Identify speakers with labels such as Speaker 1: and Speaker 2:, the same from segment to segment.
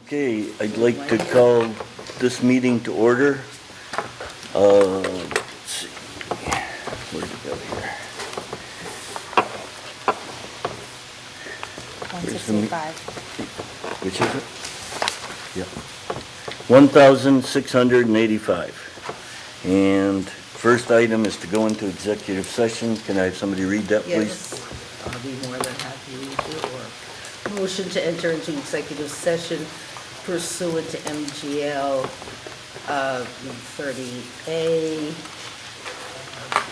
Speaker 1: Okay, I'd like to call this meeting to order. Let's see, where'd it go here?
Speaker 2: 165.
Speaker 1: Which is it? Yeah. 1,685. And first item is to go into executive session. Can I have somebody read that, please?
Speaker 3: Yes, I'll be more than happy to do it. Motion to enter into executive session pursuant to MGL 30A,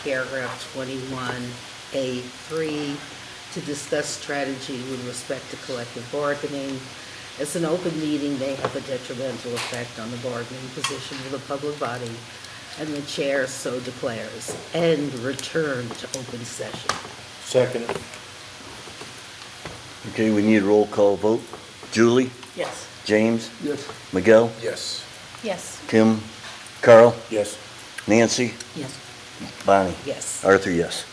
Speaker 3: paragraph 21A3, to discuss strategy with respect to collective bargaining. As an open meeting may have a detrimental effect on the bargaining position of the public body, and the chair so declares, and return to open session.
Speaker 4: Second.
Speaker 1: Okay, we need a roll call vote. Julie?
Speaker 3: Yes.
Speaker 1: James?
Speaker 4: Yes.
Speaker 1: Miguel?
Speaker 4: Yes.
Speaker 2: Yes.
Speaker 1: Tim? Carl?
Speaker 4: Yes.
Speaker 1: Nancy?
Speaker 3: Yes.
Speaker 1: Bonnie?
Speaker 3: Yes.
Speaker 1: Arthur, yes.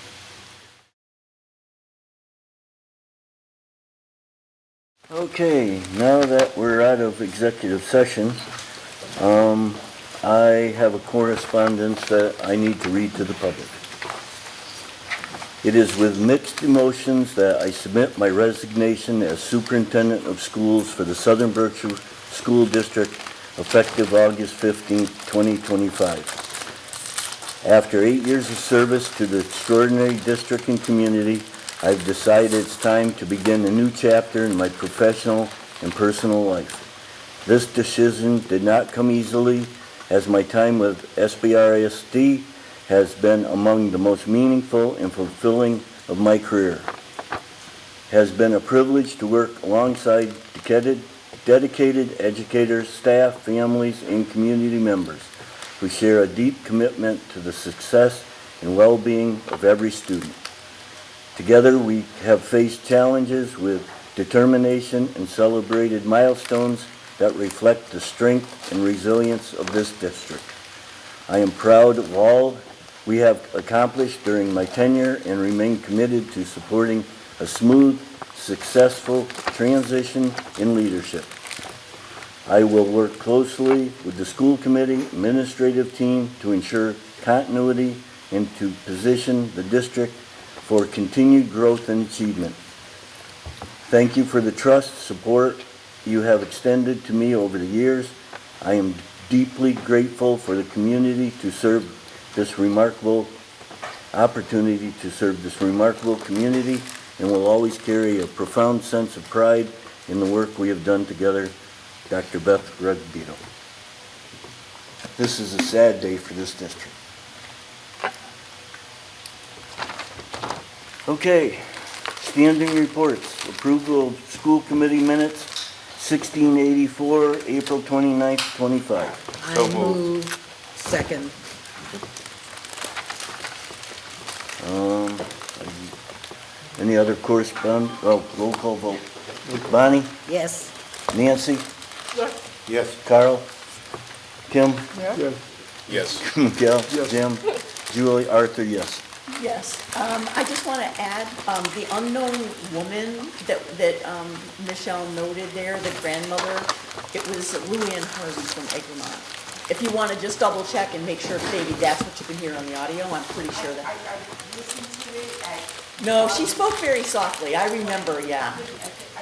Speaker 1: Okay, now that we're out of executive session, I have a correspondence that I need to read to the public. It is with mixed emotions that I submit my resignation as superintendent of schools for the Southern Berkshire School District effective August 15, 2025. After 8 years of service to the extraordinary district and community, I've decided it's time to begin a new chapter in my professional and personal life. This decision did not come easily, as my time with R.S.D. has been among the most meaningful and fulfilling of my career. It has been a privilege to work alongside dedicated educators, staff, families, and community members who share a deep commitment to the success and well-being of every student. Together, we have faced challenges with determination and celebrated milestones that reflect the strength and resilience of this district. I am proud of all we have accomplished during my tenure and remain committed to supporting a smooth, successful transition in leadership. I will work closely with the school committee administrative team to ensure continuity and to position the district for continued growth and achievement. Thank you for the trust, support you have extended to me over the years. I am deeply grateful for the community to serve this remarkable opportunity to serve this remarkable community, and will always carry a profound sense of pride in the work we have done together. Dr. Beth Rugbito. This is a sad day for this district. Okay, standing reports. Approval of school committee minutes, 1684, April 29th, 25.
Speaker 3: I
Speaker 4: So
Speaker 3: move. Second.
Speaker 1: Any other correspondence? Oh, roll call vote. Bonnie?
Speaker 3: Yes.
Speaker 1: Nancy?
Speaker 4: Yes.
Speaker 1: Carl? Kim?
Speaker 4: Yes.
Speaker 1: Miguel? Jim? Julie? Arthur, yes.
Speaker 5: Yes, I just want to add, the unknown woman that Michelle noted there, the grandmother, it was Luann Harvey from Egremont. If you want to just double check and make sure maybe that's what you can hear on the audio, I'm pretty sure that.
Speaker 6: I listened to it,
Speaker 5: No, she spoke very softly, I remember, yeah.
Speaker 6: I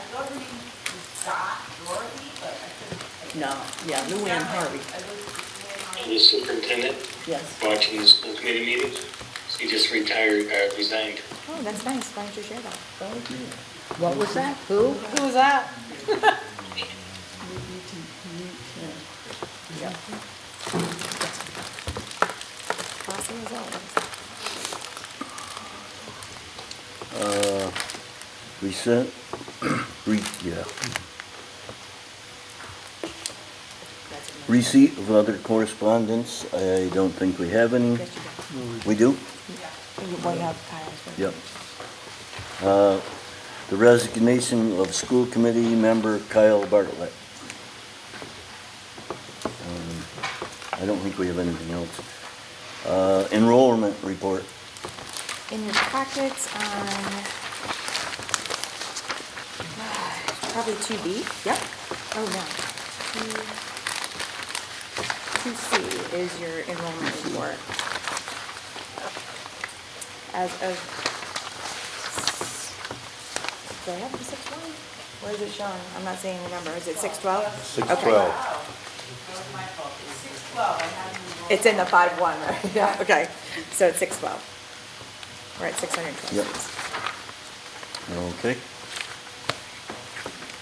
Speaker 6: thought her name was Dorothy, but I couldn't.
Speaker 5: No, yeah, Luann Harvey,
Speaker 7: And the superintendent
Speaker 5: yes.
Speaker 7: watching the school committee meetings. He just resigned.
Speaker 2: Oh, that's nice. Why don't you share that?
Speaker 3: What was that? Who?
Speaker 2: Who was that?
Speaker 5: Yeah.
Speaker 2: Classy as always.
Speaker 1: Recent, yeah. Receipt of other correspondence, I don't think we have any.
Speaker 2: Yes, you do.
Speaker 1: We do?
Speaker 2: Well, you have Kyle's.
Speaker 1: Yep. The resignation of school committee member Kyle Bartlett. I don't think we have anything else. Enrollment report.
Speaker 2: In your packets on probably 2B. Yep. Oh no. 2C is your enrollment report. As of, do I have the 6/1? Where is it showing? I'm not seeing the number. Is it 6/12?
Speaker 4: 6/12.
Speaker 6: That was my fault. It's 6/12, I had it.
Speaker 2: It's in the 5/1, right? Yeah, okay. So it's 6/12. We're at 612
Speaker 1: Yep.
Speaker 2: students.
Speaker 1: Okay.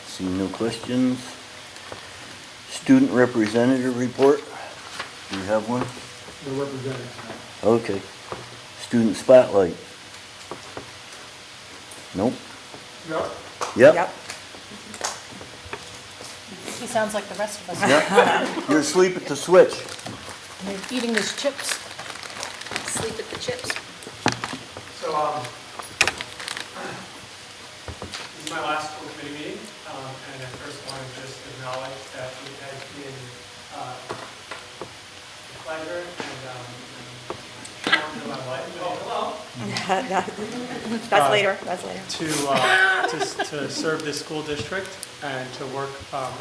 Speaker 1: See no questions. Student representative report. Do you have one?
Speaker 8: The representative.
Speaker 1: Okay. Student spotlight. Nope.
Speaker 8: Yep.
Speaker 1: Yep.
Speaker 2: Yep.
Speaker 9: He sounds like the rest of us.
Speaker 1: Yep. You're asleep at the switch.
Speaker 9: They're eating those chips.
Speaker 2: Sleep at the chips.
Speaker 8: So, this is my last school committee meeting, and I first want to just acknowledge that it has been a pleasure and challenge of my life. Oh, hello.
Speaker 2: That's later, that's later.
Speaker 8: To serve this school district and to work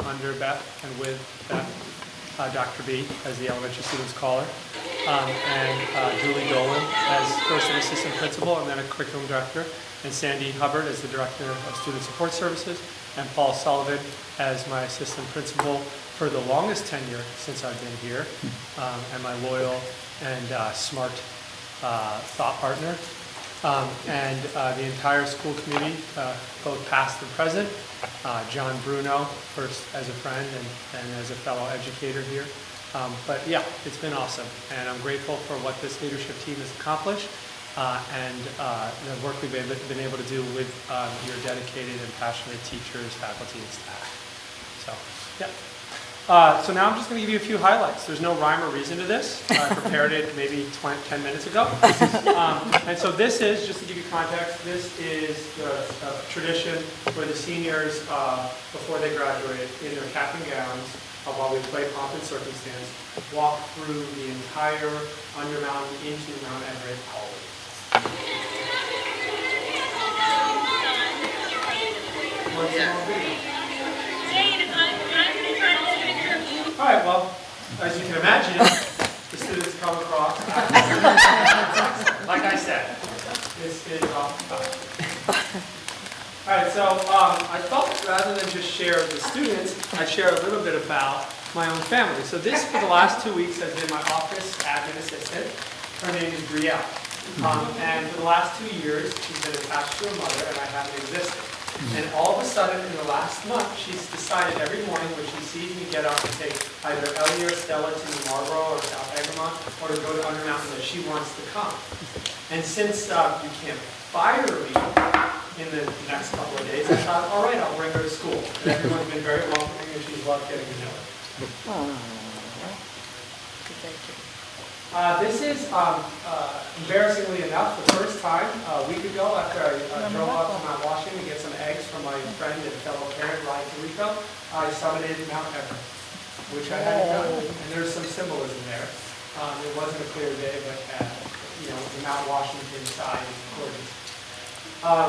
Speaker 8: under Beth and with Beth, Dr. B, as the elementary students call her, and Julie Dolan as first an assistant principal and then a curriculum director, and Sandy Hubbard as the director of student support services, and Paul Sullivan as my assistant principal for the longest tenure since I've been here, and my loyal and smart thought partner. And the entire school committee, both past and present, John Bruno, first as a friend and as a fellow educator here. But yeah, it's been awesome, and I'm grateful for what this leadership team has accomplished, and the work we've been able to do with your dedicated and passionate teachers, faculty, and staff. So, yeah. So now I'm just going to give you a few highlights. There's no rhyme or reason to this. I prepared it maybe 10 minutes ago. And so this is, just to give you context, this is the tradition where the seniors, before they graduate, in their cap and gowns, while we play pomp and circumstance, walk through the entire Undermountain into Mount Everett always. What's wrong with you? All right, well, as you can imagine, the students come across. Like I said, this is all right, so I thought rather than just share the students, I'd share a little bit about my own family. So this, for the last 2 weeks, has been my office admin assistant. Her name is Brielle. And for the last 2 years, she's been attached to her mother, and I haven't existed. And all of a sudden, in the last month, she's decided every morning when she sees me get up to take either Ellie or Stella to New Marlboro or South Egremont, or to go to Undermountain, that she wants to come. And since you can't fire me in the next couple of days, I thought, all right, I'll bring her to school. And everyone's been very welcoming, and she's loved getting to know her. This is, embarrassingly enough, the first time a week ago after I drove up to Mount Washington to get some eggs from my friend and fellow parent, Ryan Tarico, I summited Mount Everett, which I hadn't done. And there's some symbolism there. It wasn't a clear day, but the Mount Washington side is gorgeous.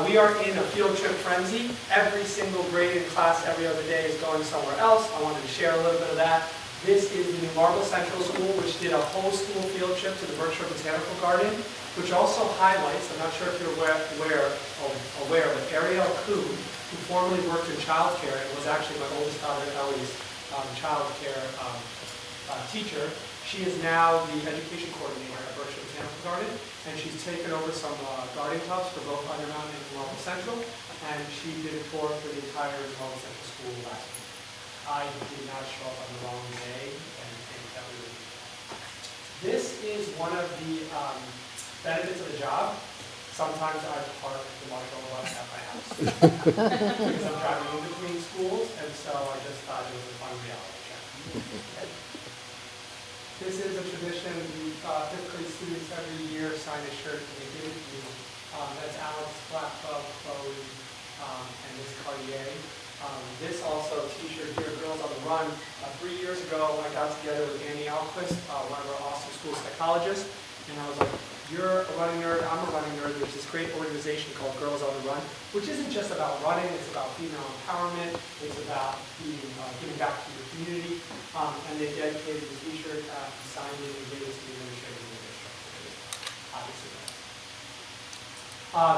Speaker 8: We are in a field trip frenzy. Every single grade in class every other day is going somewhere else. I wanted to share a little bit of that. This is the New Marble Central School, which did a whole school field trip to the Berkshire Botanical Garden, which also highlights, I'm not sure if you're aware, but Ariel Kuhn, who formerly worked in childcare and was actually my oldest daughter Ellie's childcare teacher. She is now the education coordinator at Berkshire Botanical Garden, and she's taken over some garden clubs for both Undermountain and New Marble Central, and she did a tour for the entire New Marble Central School last week. I did not show up on the wrong day and think that we would. This is one of the benefits of the job. Sometimes I park the Marshall bus at my house because I'm driving in between schools, and so I just thought it was a fun reality check. This is a tradition. The fifth grade students every year sign a shirt and they give it to me. That's Alex, Black Club, Chloe, and this Cartier. This also t-shirt here, Girls on the Run. 3 years ago, I got together with Annie Alquist, one of our awesome school psychologists, and I was like, you're a running nerd, I'm a running nerd. There's this great organization called Girls on the Run, which isn't just about running, it's about female empowerment, it's about giving back to your community, and they've dedicated this t-shirt, signed it, and gave it to the administrators in the district. Obviously.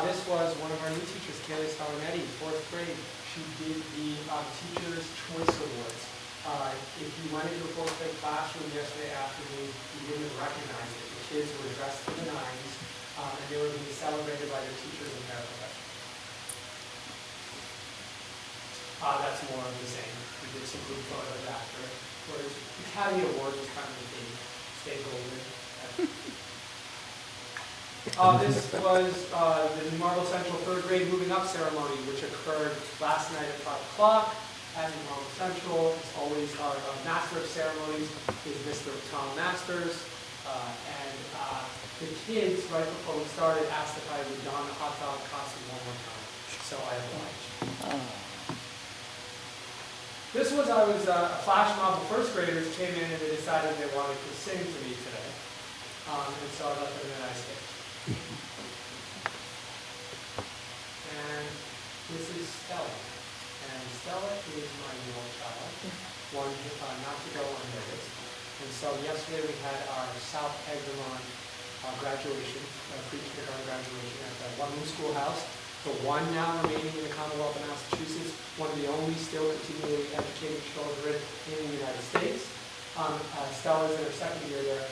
Speaker 8: This was one of our new teachers, Kaylee Stalanetti, 4th grade. She did the Teacher's Choice Awards. If you went into a 4th grade classroom yesterday afternoon, you didn't recognize it. The kids were dressed to the nines, and they were being celebrated by their teachers and paraprofessionals. That's more of the same. We did some group photos after. Whereas the Academy Awards was kind of the big stakeholder. This was the New Marble Central 3rd grade moving up ceremony, which occurred last night at 5 o'clock at New Marble Central. As always, our master of ceremonies is Mr. Tom Masters. And the kids, right before we started, asked if I would don the hot dog costume one more time. So I obliged. This was, a flash mob of 1st graders came in and they decided they wanted to sing to me today. And so I left them a nice gift. And this is Stella. And Stella is my middle child, one not to go unnoticed. And so yesterday we had our South Egremont graduation, pre-kindergarten graduation at the one-room schoolhouse. The one now remaining in the Commonwealth of Massachusetts, one of the only still continually educating children in the United States. Stella's in her 2nd year there.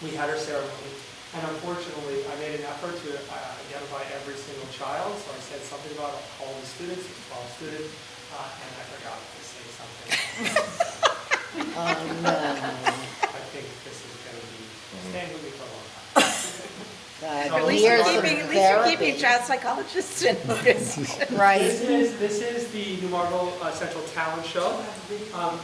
Speaker 8: We had her ceremony. And unfortunately, I made an effort to identify every single child, so I said something about all the students, it's 12 students, and I forgot to say something.
Speaker 3: Oh, no.
Speaker 8: I think this is going to be staying with me for a long time.
Speaker 3: God,
Speaker 8: At
Speaker 2: least
Speaker 3: years
Speaker 2: you're
Speaker 3: of
Speaker 2: keeping
Speaker 3: therapy.
Speaker 2: child psychologists in focus.
Speaker 3: Right.
Speaker 8: This is the New Marble Central Talent Show. I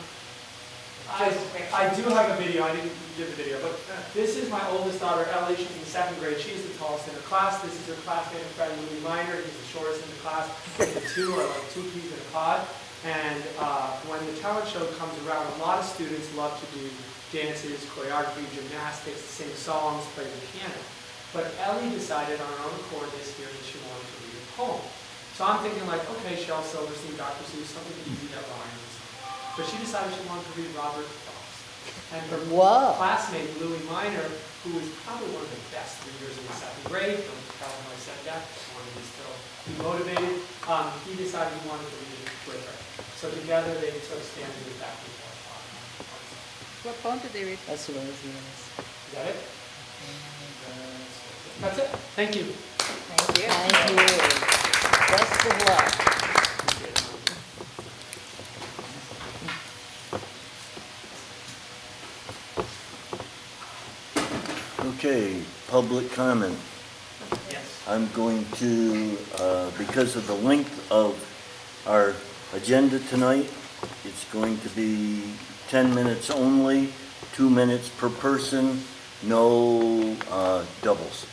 Speaker 8: do have a video. I didn't give the video, but this is my oldest daughter, Ellie. She's in 2nd grade. She's the tallest in her class. This is her classmate and friend, Louis Minor. He's the shortest in the class. The two are like 2 peas in a pod. And when the talent show comes around, a lot of students love to do dances, choreography, gymnastics, sing songs, play the piano. But Ellie decided on her own accord this year that she wanted to read a poem. So I'm thinking like, okay, Shel Silverstein, Dr. Seuss, something easy that rhymes. But she decided she wanted to read Robert Frost. And her classmate, Louis Minor, who is probably one of the best readers in the 2nd grade, don't tell him I said that, I wanted to still be motivated, he decided he wanted to read it with her. So together they took stanzas back and forth.
Speaker 2: What poem did they read?
Speaker 3: That's what I was going to say.
Speaker 8: Is that it? That's it. Thank you.
Speaker 2: Thank you.
Speaker 3: Thank you. Best of luck.
Speaker 1: Okay, public comment.
Speaker 8: Yes.
Speaker 1: I'm going to, because of the length of our agenda tonight, it's going to be 10 minutes only, 2 minutes per person, no doubles.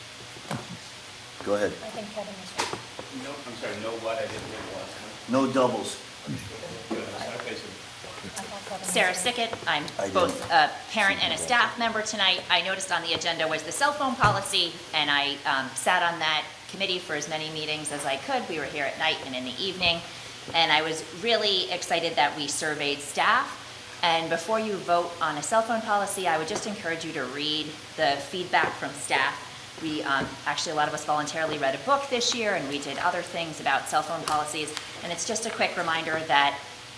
Speaker 1: Go ahead.
Speaker 9: I think Kevin was right.
Speaker 7: No, I'm sorry, no what? I didn't hear the last one.
Speaker 1: No doubles.
Speaker 7: Okay, so
Speaker 9: I thought Kevin was
Speaker 10: Sarah
Speaker 9: right.
Speaker 10: Stickett. I'm
Speaker 1: I
Speaker 10: both
Speaker 1: didn't.
Speaker 10: a parent and a staff member tonight. I noticed on the agenda was the cell phone policy, and I sat on that committee for as many meetings as I could. We were here at night and in the evening, and I was really excited that we surveyed staff. And before you vote on a cell phone policy, I would just encourage you to read the feedback from staff. We actually, a lot of us voluntarily read a book this year, and we did other things about cell phone policies. And it's just a quick reminder that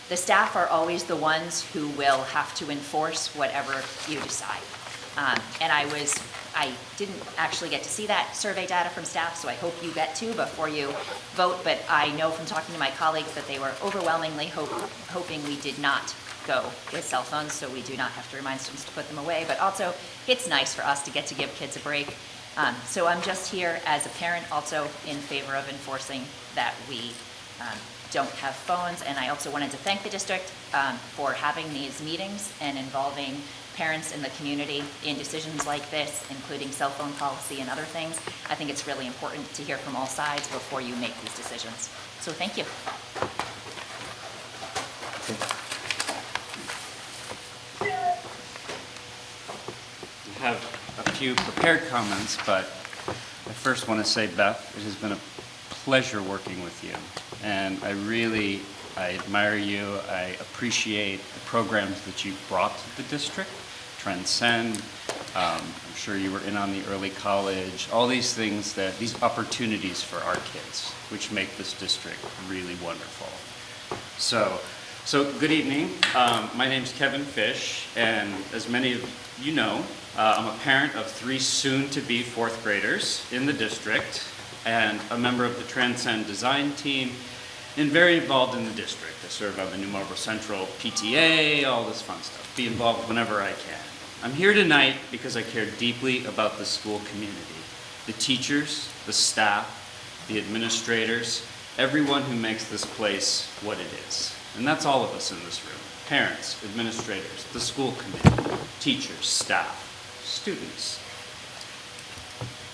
Speaker 10: the staff are always the ones who will have to enforce whatever you decide. And I didn't actually get to see that survey data from staff, so I hope you get to before you vote. But I know from talking to my colleagues that they were overwhelmingly hoping we did not go with cell phones, so we do not have to remind students to put them away. But also, it's nice for us to get to give kids a break. So I'm just here as a parent also in favor of enforcing that we don't have phones. And I also wanted to thank the district for having these meetings and involving parents in the community in decisions like this, including cell phone policy and other things. I think it's really important to hear from all sides before you make these decisions. So thank you.
Speaker 11: I have a few prepared comments, but first want to say, Beth, it has been a pleasure working with you. And I admire you. I appreciate the programs that you've brought to the district. Transcend, I'm sure you were in on the early college, all these things these opportunities for our kids, which make this district really wonderful. So good evening. My name's Kevin Fish, and as many of you know, I'm a parent of 3 soon-to-be 4th graders in the district, and a member of the Transcend design team, and very involved in the district. I serve on the New Marlboro Central PTA, all this fun stuff. Be involved whenever I can. I'm here tonight because I care deeply about the school community, the teachers, the staff, the administrators, everyone who makes this place what it is. And that's all of us in this room. Parents, administrators, the school committee, teachers, staff, students.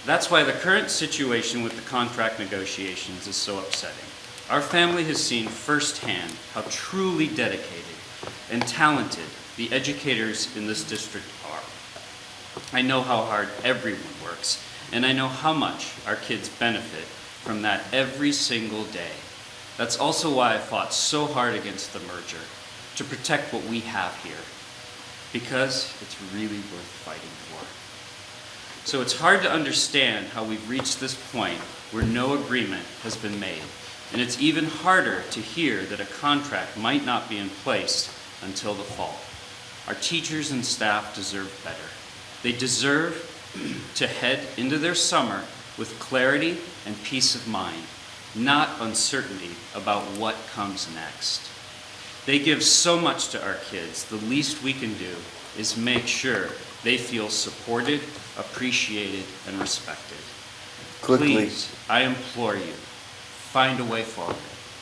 Speaker 11: That's why the current situation with the contract negotiations is so upsetting. Our family has seen firsthand how truly dedicated and talented the educators in this district are. I know how hard everyone works, and I know how much our kids benefit from that every single day. That's also why I fought so hard against the merger, to protect what we have here, because it's really worth fighting for. So it's hard to understand how we've reached this point where no agreement has been made, and it's even harder to hear that a contract might not be in place until the fall. Our teachers and staff deserve better. They deserve to head into their summer with clarity and peace of mind, not uncertainty about what comes next. They give so much to our kids. The least we can do is make sure they feel supported, appreciated, and respected.
Speaker 1: Quickly.
Speaker 11: Please, I implore you, find a way forward.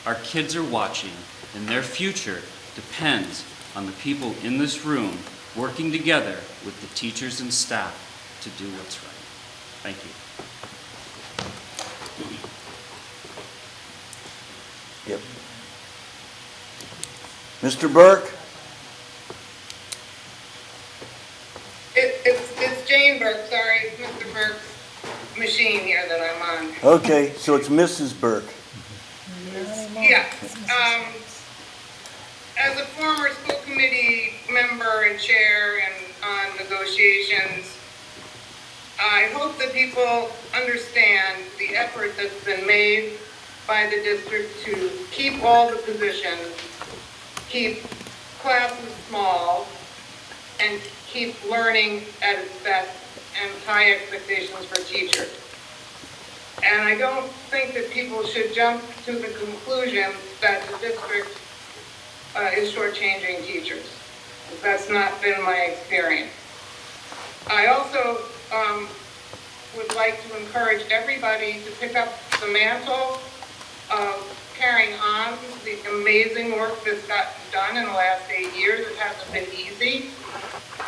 Speaker 11: Our kids are watching, and their future depends on the people in this room working together with the teachers and staff to do what's right. Thank you.
Speaker 1: Yep. Mr. Burke?
Speaker 6: It's Jane Burke, sorry, it's Mr. Burke's machine here that I'm on.
Speaker 1: Okay, so it's Mrs. Burke.
Speaker 6: Yeah, as a former school committee member and chair and on negotiations, I hope that people understand the effort that's been made by the district to keep all the positions, keep classes small, and keep learning at its best and high expectations for teachers. And I don't think that people should jump to the conclusion that the district is shortchanging teachers. That's not been my experience. I also would like to encourage everybody to pick up the mantle of carrying on the amazing work that's gotten done in the last 8 years. It hasn't been easy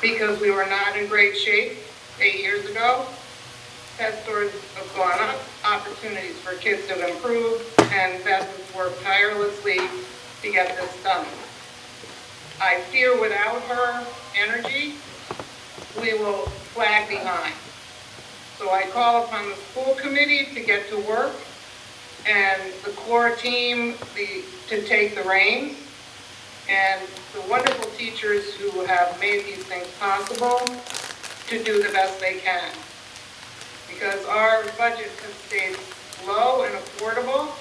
Speaker 6: because we were not in great shape 8 years ago. Test scores have gone up, opportunities for kids have improved, and Beth has worked tirelessly to get this done. I fear without her energy, we will flag behind. So I call upon the school committee to get to work and the core team to take the reins, and the wonderful teachers who have made these things possible to do the best they can. Because our budget has stayed low and affordable,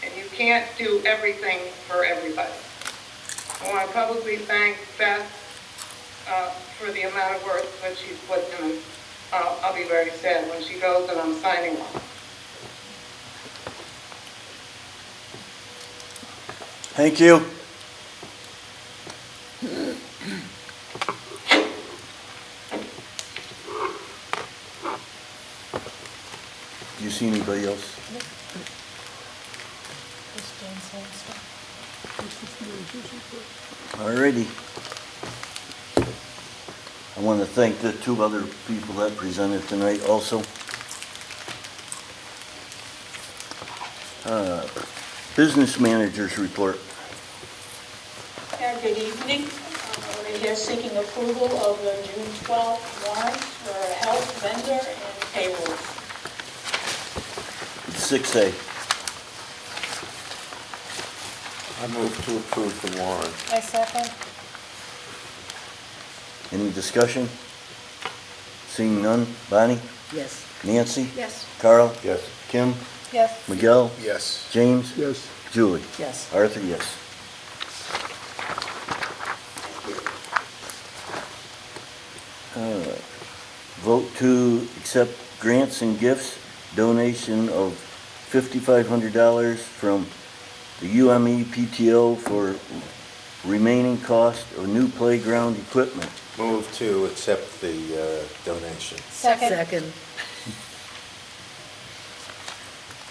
Speaker 6: and you can't do everything for everybody. I want to publicly thank Beth for the amount of work that she's put in. I'll be very sad when she goes and I'm signing off.
Speaker 1: Thank you. Do you see anybody else?
Speaker 9: Just Jane's saying stuff.
Speaker 1: Alrighty. I want to thank the 2 other people that presented tonight also. Business managers report.
Speaker 12: Yeah, good evening. We're here seeking approval of the June 12th warrants for health, vendor, and payroll.
Speaker 1: 6A.
Speaker 4: I move to approve the warrant.
Speaker 9: I second.
Speaker 1: Any discussion? Seeing none. Bonnie?
Speaker 3: Yes.
Speaker 1: Nancy?
Speaker 5: Yes.
Speaker 1: Carl?
Speaker 4: Yes.
Speaker 1: Kim?
Speaker 9: Yes.
Speaker 1: Miguel?
Speaker 4: Yes.
Speaker 1: James?
Speaker 4: Yes.
Speaker 1: Julie?
Speaker 5: Yes.
Speaker 1: Arthur, yes. Vote to accept grants and gifts, donation of $5,500 from the UME PTO for remaining cost of new playground equipment.
Speaker 4: Move to accept the donation.
Speaker 9: Second.
Speaker 3: Second.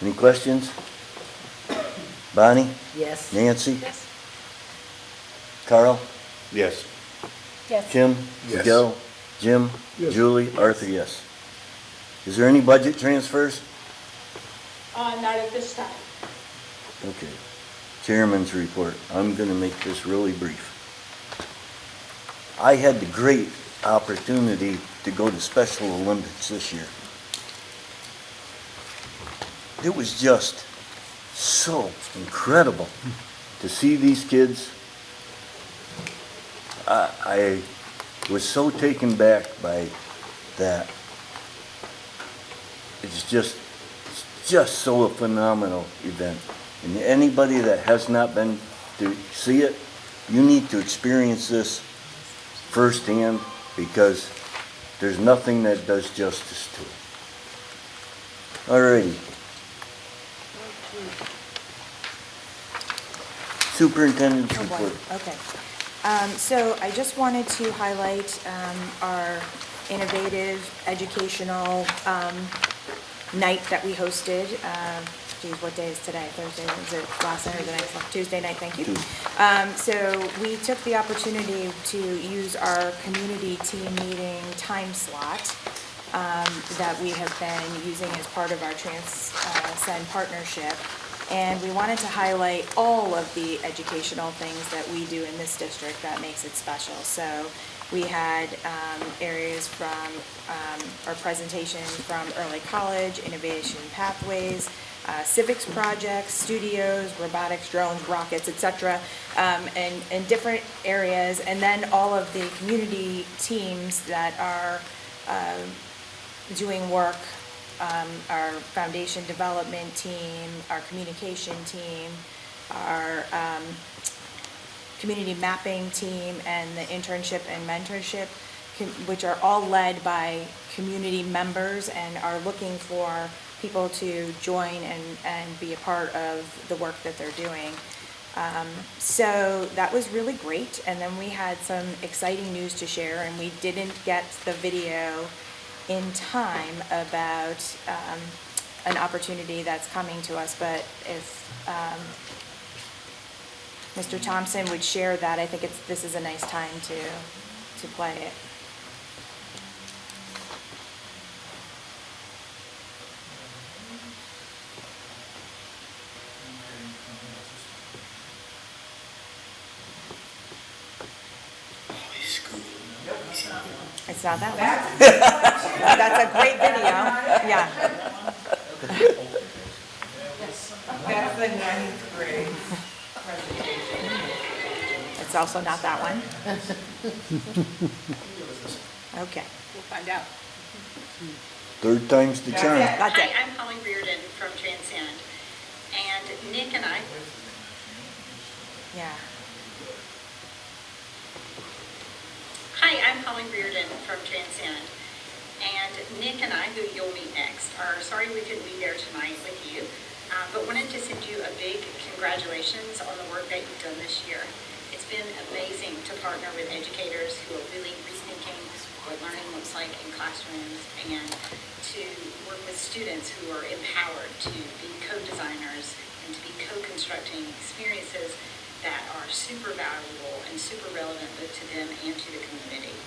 Speaker 1: Any questions? Bonnie?
Speaker 3: Yes.
Speaker 1: Nancy?
Speaker 5: Yes.
Speaker 1: Carl?
Speaker 4: Yes.
Speaker 9: Yes.
Speaker 1: Kim?
Speaker 4: Yes.
Speaker 1: Miguel? Jim?
Speaker 4: Yes.
Speaker 1: Julie? Arthur, yes. Is there any budget transfers?
Speaker 12: Not at this time.
Speaker 1: Okay. Chairman's report. I'm gonna make this really brief. I had the great opportunity to go to Special Olympics this year. It was just so incredible to see these kids. I was so taken back by that. It's just so a phenomenal event. And anybody that has not been to see it, you need to experience this firsthand because there's nothing that does justice to it. Alrighty. Superintendent's
Speaker 2: Oh, boy.
Speaker 1: report.
Speaker 2: Okay. So I just wanted to highlight our innovative educational night that we hosted. Geez, what day is today? Thursday? Is it last night or the next one? Tuesday night, thank you. So we took the opportunity to use our community team meeting time slot that we have been using as part of our Transcend partnership. And we wanted to highlight all of the educational things that we do in this district that makes it special. So we had areas from our presentation from early college, innovation pathways, civics projects, studios, robotics, drones, rockets, etc., and different areas. And then all of the community teams that are doing work, our foundation development team, our communication team, our community mapping team, and the internship and mentorship, which are all led by community members and are looking for people to join and be a part of the work that they're doing. So that was really great. And then we had some exciting news to share, and we didn't get the video in time about an opportunity that's coming to us, but if Mr. Thompson would share that, I think this is a nice time to play it. It's not that one. That's a great video, yeah.
Speaker 13: That's the ninth grade presentation.
Speaker 2: It's also not that one. Okay.
Speaker 12: We'll find out.
Speaker 1: Third time's the charm.
Speaker 2: That's it.
Speaker 6: Hi, I'm Holly Reardon from Transcend, and Nick and I,
Speaker 2: Yeah.
Speaker 6: Hi, I'm Holly Reardon from Transcend, and Nick and I, who you'll meet next, are sorry we couldn't be there tonight with you, but wanted to send you a big congratulations on the work that you've done this year. It's been amazing to partner with educators who are really rethinking what learning looks like in classrooms, and to work with students who are empowered to be co-designers and to be co-constructing experiences that are super valuable and super relevant both to them and to the community.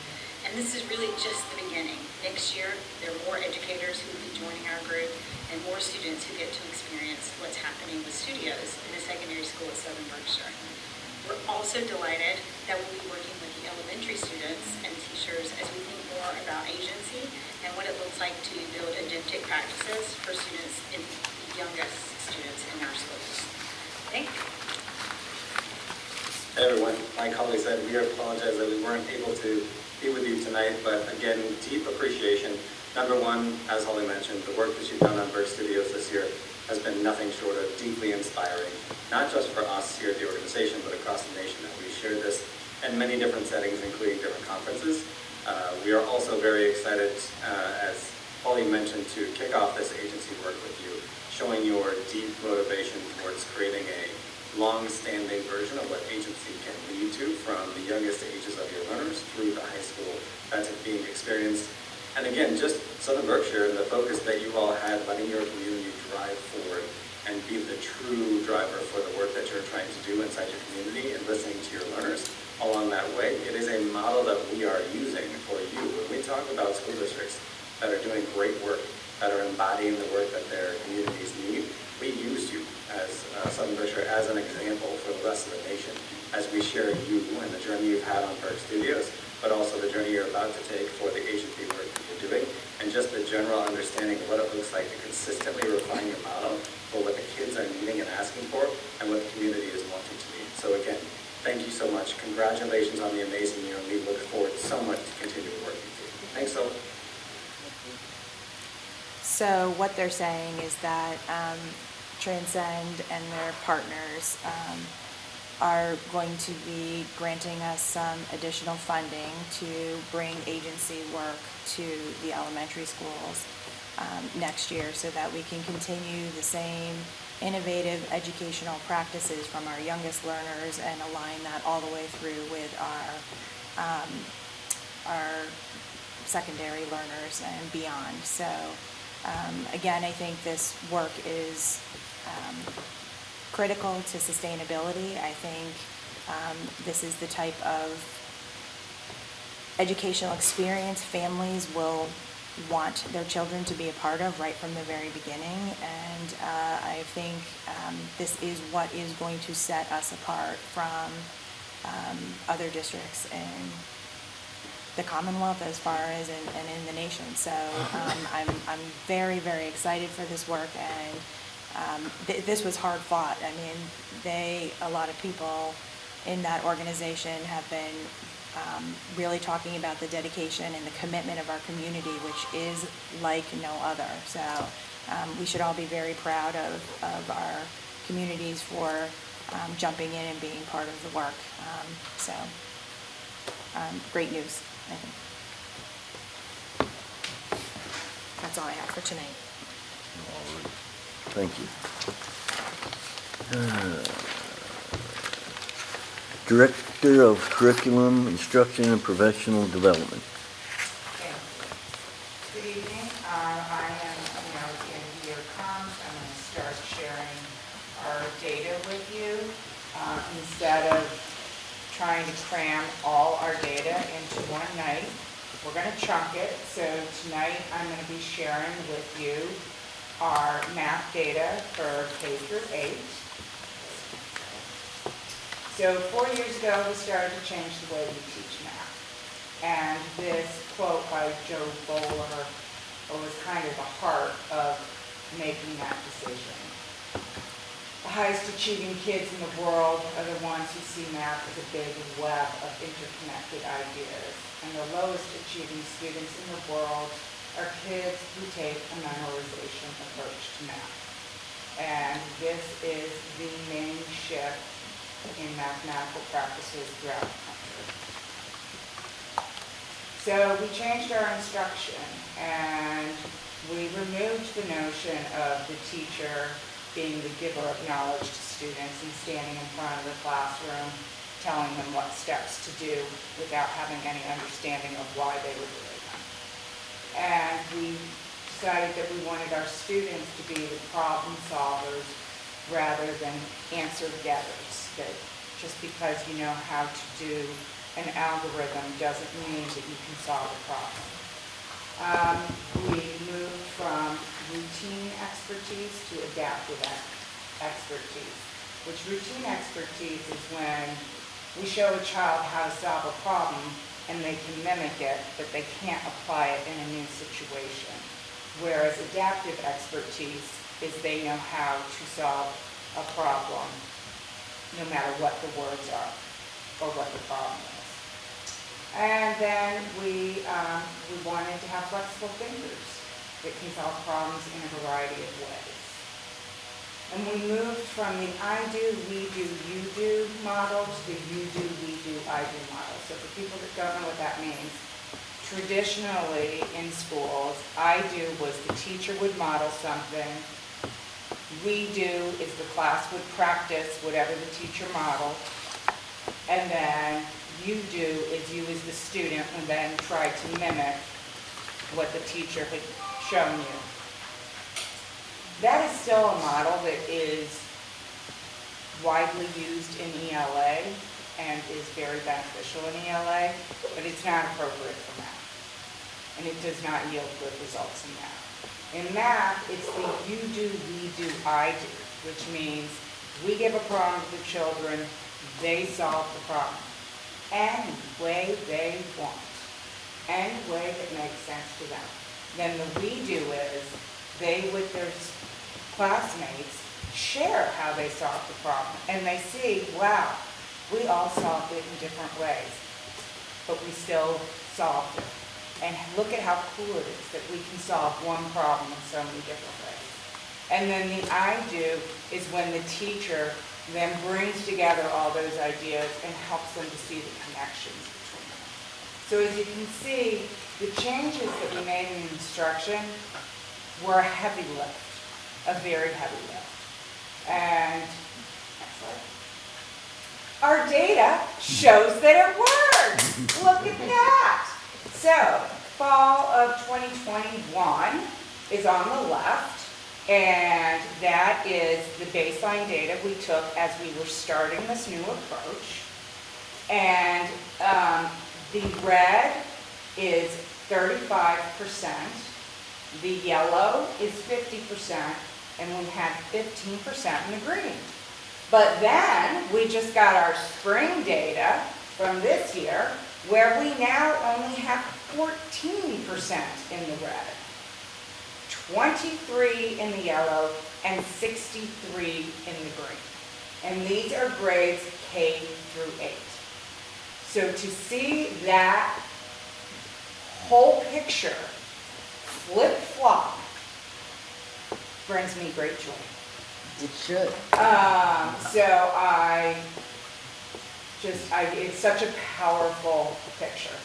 Speaker 6: And this is really just the beginning. Next year, there are more educators who will be joining our group and more students who get to experience what's happening with studios in the secondary school at Southern Berkshire. We're also delighted that we'll be working with the elementary students and teachers as we think more about agency and what it looks like to build agentic practices for students in
Speaker 14: youngest students in our schools. Thank you.
Speaker 15: Hey everyone, my colleague said we apologize that we weren't able to be with you tonight, but again, deep appreciation. Number one, as Holly mentioned, the work that you've done on Berk Studios this year has been nothing short of deeply inspiring, not just for us here at the organization, but across the nation. And we've shared this in many different settings, including different conferences. We are also very excited, as Holly mentioned, to kick off this agency work with you, showing your deep motivation towards creating a long-standing version of what agency can lead to from the youngest ages of your learners through the high school that's being experienced. And again, just Southern Berkshire and the focus that you all had, letting your community drive forward and be the true driver for the work that you're trying to do inside your community and listening to your learners along that way. It is a model that we are using for you. When we talk about school districts that are doing great work, that are embodying the work that their communities need, we use you as Southern Berkshire as an example for the rest of the nation as we share you and the journey you've had on Berk Studios, but also the journey you're about to take for the agency work that you're doing, and just the general understanding of what it looks like to consistently refine your model for what the kids are needing and asking for, and what the community is wanting to need. So again, thank you so much. Congratulations on the amazing year, and we look forward so much to continue working with you. Thanks so much.
Speaker 2: So what they're saying is that Transcend and their partners are going to be granting us some additional funding to bring agency work to the elementary schools next year so that we can continue the same innovative educational practices from our youngest learners and align that all the way through with our secondary learners and beyond. So again, I think this work is critical to sustainability. I think this is the type of educational experience families will want their children to be a part of right from the very beginning. And I think this is what is going to set us apart from other districts in the Commonwealth as far as in the nation. So I'm very, very excited for this work, and this was hard fought. I mean, a lot of people in that organization have been really talking about the dedication and the commitment of our community, which is like no other. So we should all be very proud of our communities for jumping in and being part of the work. Great news, I think. That's all I have for tonight.
Speaker 1: All right. Thank you. Director of Curriculum, Instruction, and Professional Development.
Speaker 13: Good evening. I am, as the end of the year comes, I'm going to start sharing our data with you instead of trying to cram all our data into one night. We're going to chunk it. So tonight I'm going to be sharing with you our math data for K through 8. So 4 years ago, we started to change the way we teach math. And this quote by Joe Bowler was kind of the heart of making that decision. The highest achieving kids in the world are the ones who see math as a big web of interconnected ideas. And the lowest achieving students in the world are kids who take a memorization approach to math. And this is the main shift in mathematical practices throughout the country. So we changed our instruction, and we removed the notion of the teacher being the giver of knowledge to students and standing in front of the classroom telling them what steps to do without having any understanding of why they were doing them. And we decided that we wanted our students to be the problem solvers rather than answer getters. That just because you know how to do an algorithm doesn't mean that you can solve a problem. We moved from routine expertise to adaptive expertise, which routine expertise is when we show a child how to solve a problem and they can mimic it, but they can't apply it in a new situation. Whereas adaptive expertise is they know how to solve a problem, no matter what the words are or what the problem is. And then we wanted to have flexible thinkers that can solve problems in a variety of ways. And we moved from the I do, we do, you do model to the you do, we do, I do model. So for people that don't know what that means, traditionally in schools, I do was the teacher would model something. We do is the class would practice whatever the teacher modeled. And then you do is you as the student and then try to mimic what the teacher had shown you. That is still a model that is widely used in ELA and is very beneficial in ELA, but it's not appropriate for math. And it does not yield good results in math. In math, it's the you do, we do, I do, which means we give a problem to the children, they solve the problem any way they want, any way that makes sense to them. Then the we do is they, with their classmates, share how they solved the problem. And they see, wow, we all solved it in different ways, but we still solved it. And look at how cool it is that we can solve one problem in so many different ways. And then the I do is when the teacher then brings together all those ideas and helps them to see the connections between them. So as you can see, the changes that we made in instruction were a heavy lift, a very heavy lift. And next slide. Our data shows that it works. Look at that. So fall of 2021 is on the left. And that is the baseline data we took as we were starting this new approach. And the red is 35%, the yellow is 50%, and we had 15% in the green. But then we just got our spring data from this year, where we now only have 14% in the red. 23 in the yellow, and 63 in the green. And these are grades K through 8. So to see that whole picture flip-flop brings me great joy.
Speaker 3: It should.
Speaker 13: It's such a powerful picture.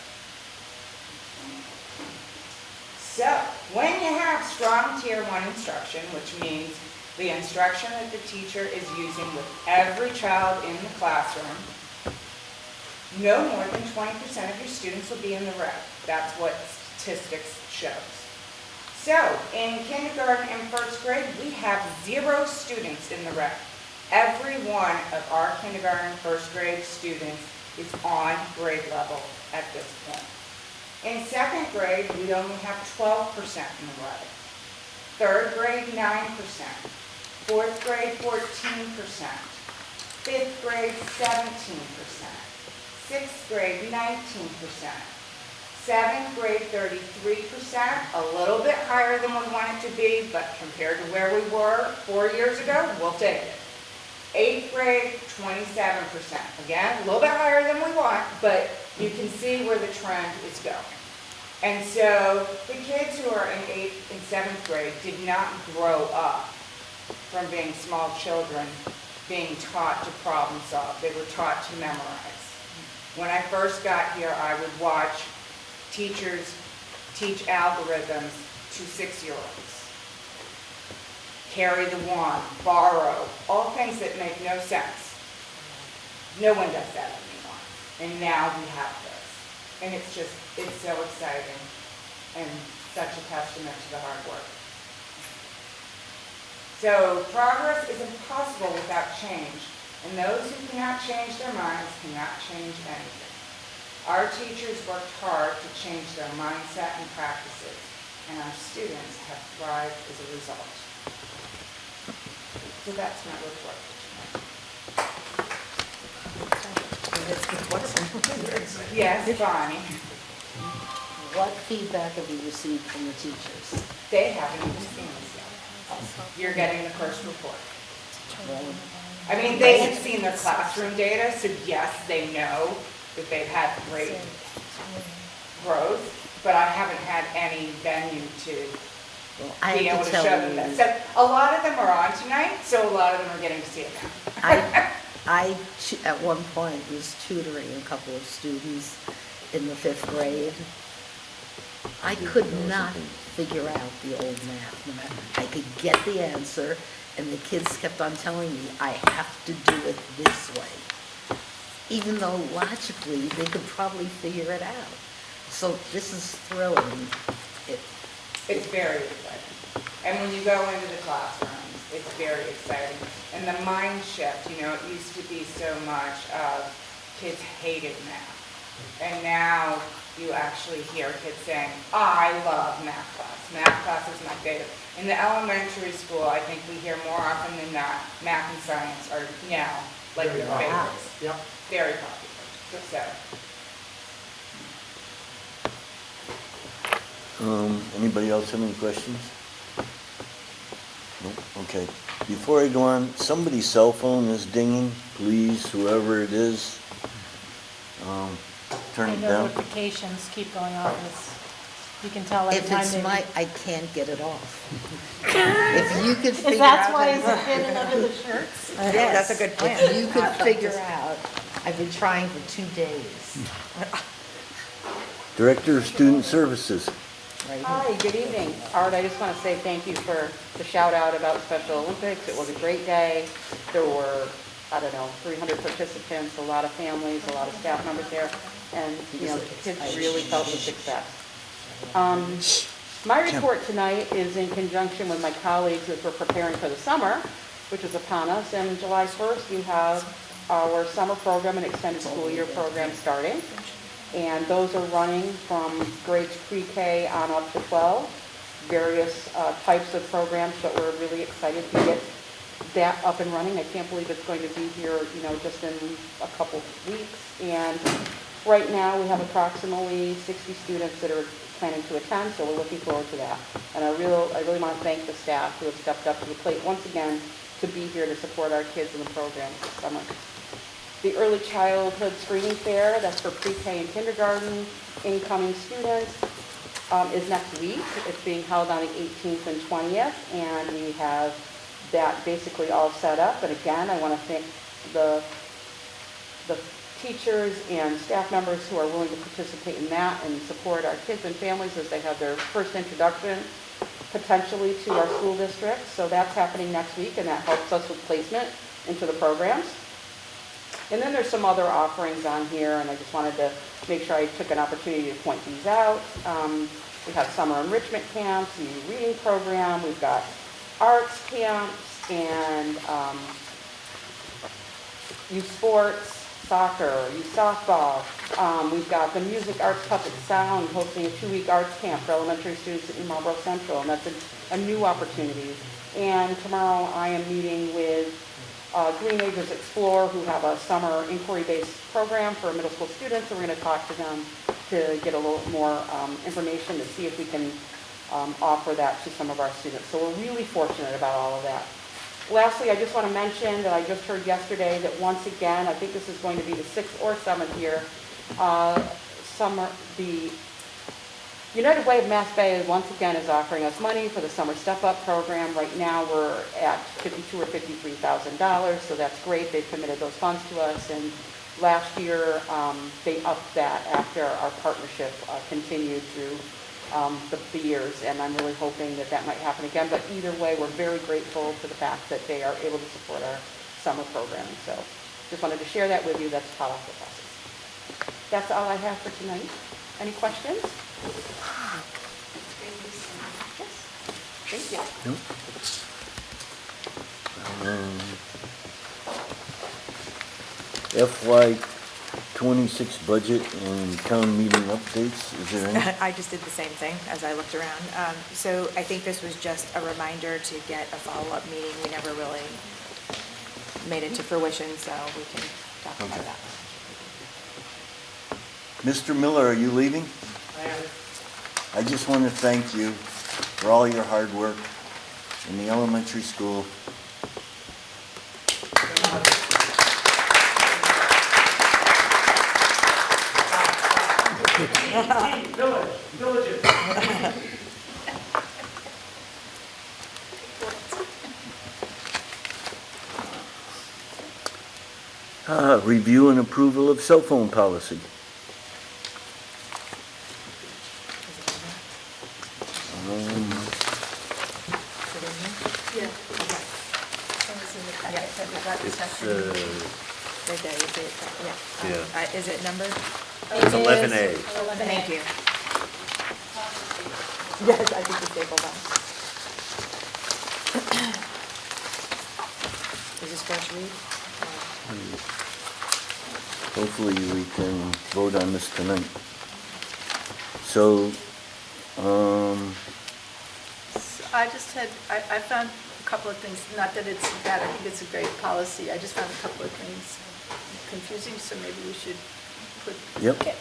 Speaker 13: So, when you have strong Tier 1 instruction, which means the instruction that the teacher is using with every child in the classroom, no more than 20% of your students will be in the red. That's what statistics shows. So, in kindergarten and first grade, we have 0 students in the red. Every one of our kindergarten and first grade students is on grade level at this point. In second grade, we only have 12% in the red. Third grade, 9%. Fourth grade, 14%. Fifth grade, 17%. Sixth grade, 19%. Seventh grade, 33%, a little bit higher than we want it to be, but compared to where we were 4 years ago, we'll take it. Eighth grade, 27%. Again, a little bit higher than we want, but you can see where the trend is going. And so the kids who are in 8th and 7th grade did not grow up from being small children being taught to problem solve. They were taught to memorize. When I first got here, I would watch teachers teach algorithms to 6-year-olds. Carry the one, borrow, all things that make no sense. No one does that anymore. And now we have this. And it's so exciting and such a testament to the hard work. So progress is impossible without change. And those who cannot change their minds cannot change anything. Our teachers worked hard to change their mindset and practices, and our students have thrived as a result. So that's my report for tonight. Yes, Bonnie.
Speaker 3: What feedback have you received from the teachers?
Speaker 13: They haven't even seen us yet. you're getting the first report. I mean, they had seen their classroom data, so yes, they know that they've had great growth, but I haven't had any venue to
Speaker 3: I
Speaker 13: be
Speaker 3: have
Speaker 13: able
Speaker 3: to
Speaker 13: to show
Speaker 3: tell
Speaker 13: them
Speaker 3: you,
Speaker 13: that. So a lot of them are on tonight, so a lot of them are getting to see it now.
Speaker 3: at one point was tutoring a couple of students in the 5th grade. I could not figure out the old math. No matter, I could get the answer, and the kids kept on telling me, I have to do it this way. Even though logically, they could probably figure it out. So this is thrilling.
Speaker 13: It's very exciting. And when you go into the classrooms, it's very exciting. And the mind shift, you know, it used to be so much of kids hated math. And now you actually hear kids saying, I love math class. Math class is my favorite. In the elementary school, I think we hear more often than not, math and science are now like your favorites.
Speaker 16: Yep.
Speaker 13: Very popular. So.
Speaker 1: Anybody else have any questions? Nope, okay. Before I go on, somebody's cell phone is dinging. Please, whoever it is, turn it
Speaker 9: The
Speaker 1: down.
Speaker 9: notifications keep going off, you can tell every
Speaker 3: If
Speaker 9: time
Speaker 3: it's
Speaker 9: they...
Speaker 3: I can't get it off. If you could figure
Speaker 9: Is
Speaker 3: out...
Speaker 9: that why it's hidden under the shirts?
Speaker 3: Yes.
Speaker 2: That's a good plan.
Speaker 3: If you could figure out, I've been trying for 2 days.
Speaker 1: Director of Student Services.
Speaker 3: Right?
Speaker 17: Hi, good evening. Art, I just want to say thank you for the shout out about Special Olympics. It was a great day. There were, 300 participants, a lot of families, a lot of staff members there, and, kids really felt the success. My report tonight is in conjunction with my colleagues as we're preparing for the summer, which is upon us, and July 1st, we have our summer program and extended school year program starting. And those are running from grades pre-K on up to 12, various types of programs, but we're really excited to get that up and running. I can't believe it's going to be here, just in a couple weeks. And right now, we have approximately 60 students that are planning to attend, so we're looking forward to that. And I really want to thank the staff who have stepped up to the plate once again to be here to support our kids in the program this summer. The Early Childhood Screening Fair, that's for pre-K and kindergarten incoming students, is next week. It's being held on the 18th and 20th, and we have that basically all set up. And again, I want to thank the teachers and staff members who are willing to participate in that and support our kids and families as they have their first introduction potentially to our school district. So that's happening next week, and that helps us with placement into the programs. And then there's some other offerings on here, and I just wanted to make sure I took an opportunity to point these out. We have summer enrichment camps, new reading program, we've got arts camps, and youth sports, soccer, youth softball. We've got the Music Arts Puppet Sound hosting a 2-week arts camp for elementary students at New Marlboro Central, and that's a new opportunity. And tomorrow I am meeting with Green Acres Explore, who have a summer inquiry-based program for middle school students, and we're going to talk to them to get a little more information to see if we can offer that to some of our students. So we're really fortunate about all of that. Lastly, I just want to mention that I just heard yesterday that once again, I think this is going to be the 6th or 7th year, the United Way of Mass Bay once again is offering us money for the Summer Step Up program. Right now we're at $52,000 or $53,000, so that's great. They've committed those funds to us, and last year they upped that after our partnership continued through the years, and I'm really hoping that that might happen again. But either way, we're very grateful for the fact that they are able to support our summer programming. So just wanted to share that with you. That's hot off the presses. That's all I have for tonight. Any questions? Yes. Thank you.
Speaker 1: FY '26 budget and town meeting updates, is there any?
Speaker 2: I just did the same thing as I looked around. So I think this was just a reminder to get a follow-up meeting. We never really made it to fruition, so we can talk about that.
Speaker 1: Mr. Miller, are you leaving? I just want to thank you for all your hard work in the elementary school. Review and approval of cell phone policy.
Speaker 2: Is it numbered?
Speaker 4: It's 11A.
Speaker 2: Thank you.
Speaker 5: Yes, I think it's stapled on.
Speaker 2: Is this first read?
Speaker 1: Hopefully we can vote on this tonight. So,
Speaker 12: I just had, I found a couple of things, not that it's bad, I think it's a great policy. I just found a couple of things confusing, so maybe we should put.
Speaker 1: yep,
Speaker 9: Can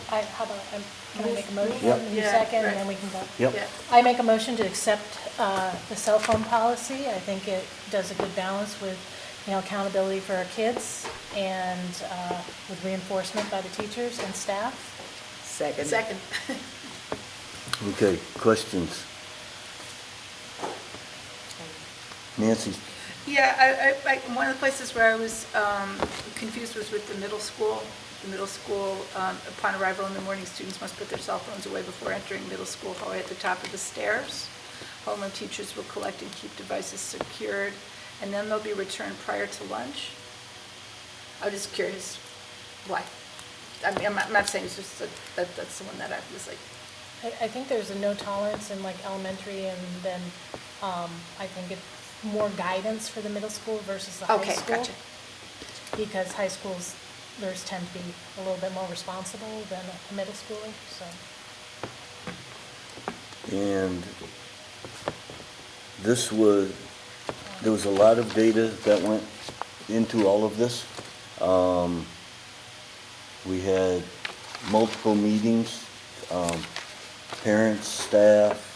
Speaker 9: how about, can I make a motion?
Speaker 1: Yep.
Speaker 9: You
Speaker 12: Yeah,
Speaker 9: second,
Speaker 12: right.
Speaker 9: and then we can go.
Speaker 1: yep.
Speaker 12: Yeah.
Speaker 9: I make a motion to accept the cell phone policy. I think it does a good balance with, accountability for our kids and with reinforcement by the teachers and staff.
Speaker 3: Second.
Speaker 12: Second.
Speaker 1: Okay, questions? Nancy?
Speaker 12: Yeah, one of the places where I was confused was with the middle school. The middle school, upon arrival in the morning, students must put their cell phones away before entering middle school hallway at the top of the stairs. Homeroom teachers will collect and keep devices secured, and then they'll be returned prior to lunch. I was just curious why. I mean, I'm not saying it's just that's the one that I was like,
Speaker 9: I think there's a no tolerance in like elementary, and then I think it's more guidance for the middle school versus the high
Speaker 12: okay,
Speaker 9: school.
Speaker 12: gotcha.
Speaker 9: Because high schools, theirs tend to be a little bit more responsible than a middle schooler, so.
Speaker 1: And there was a lot of data that went into all of this. We had multiple meetings, parents, staff,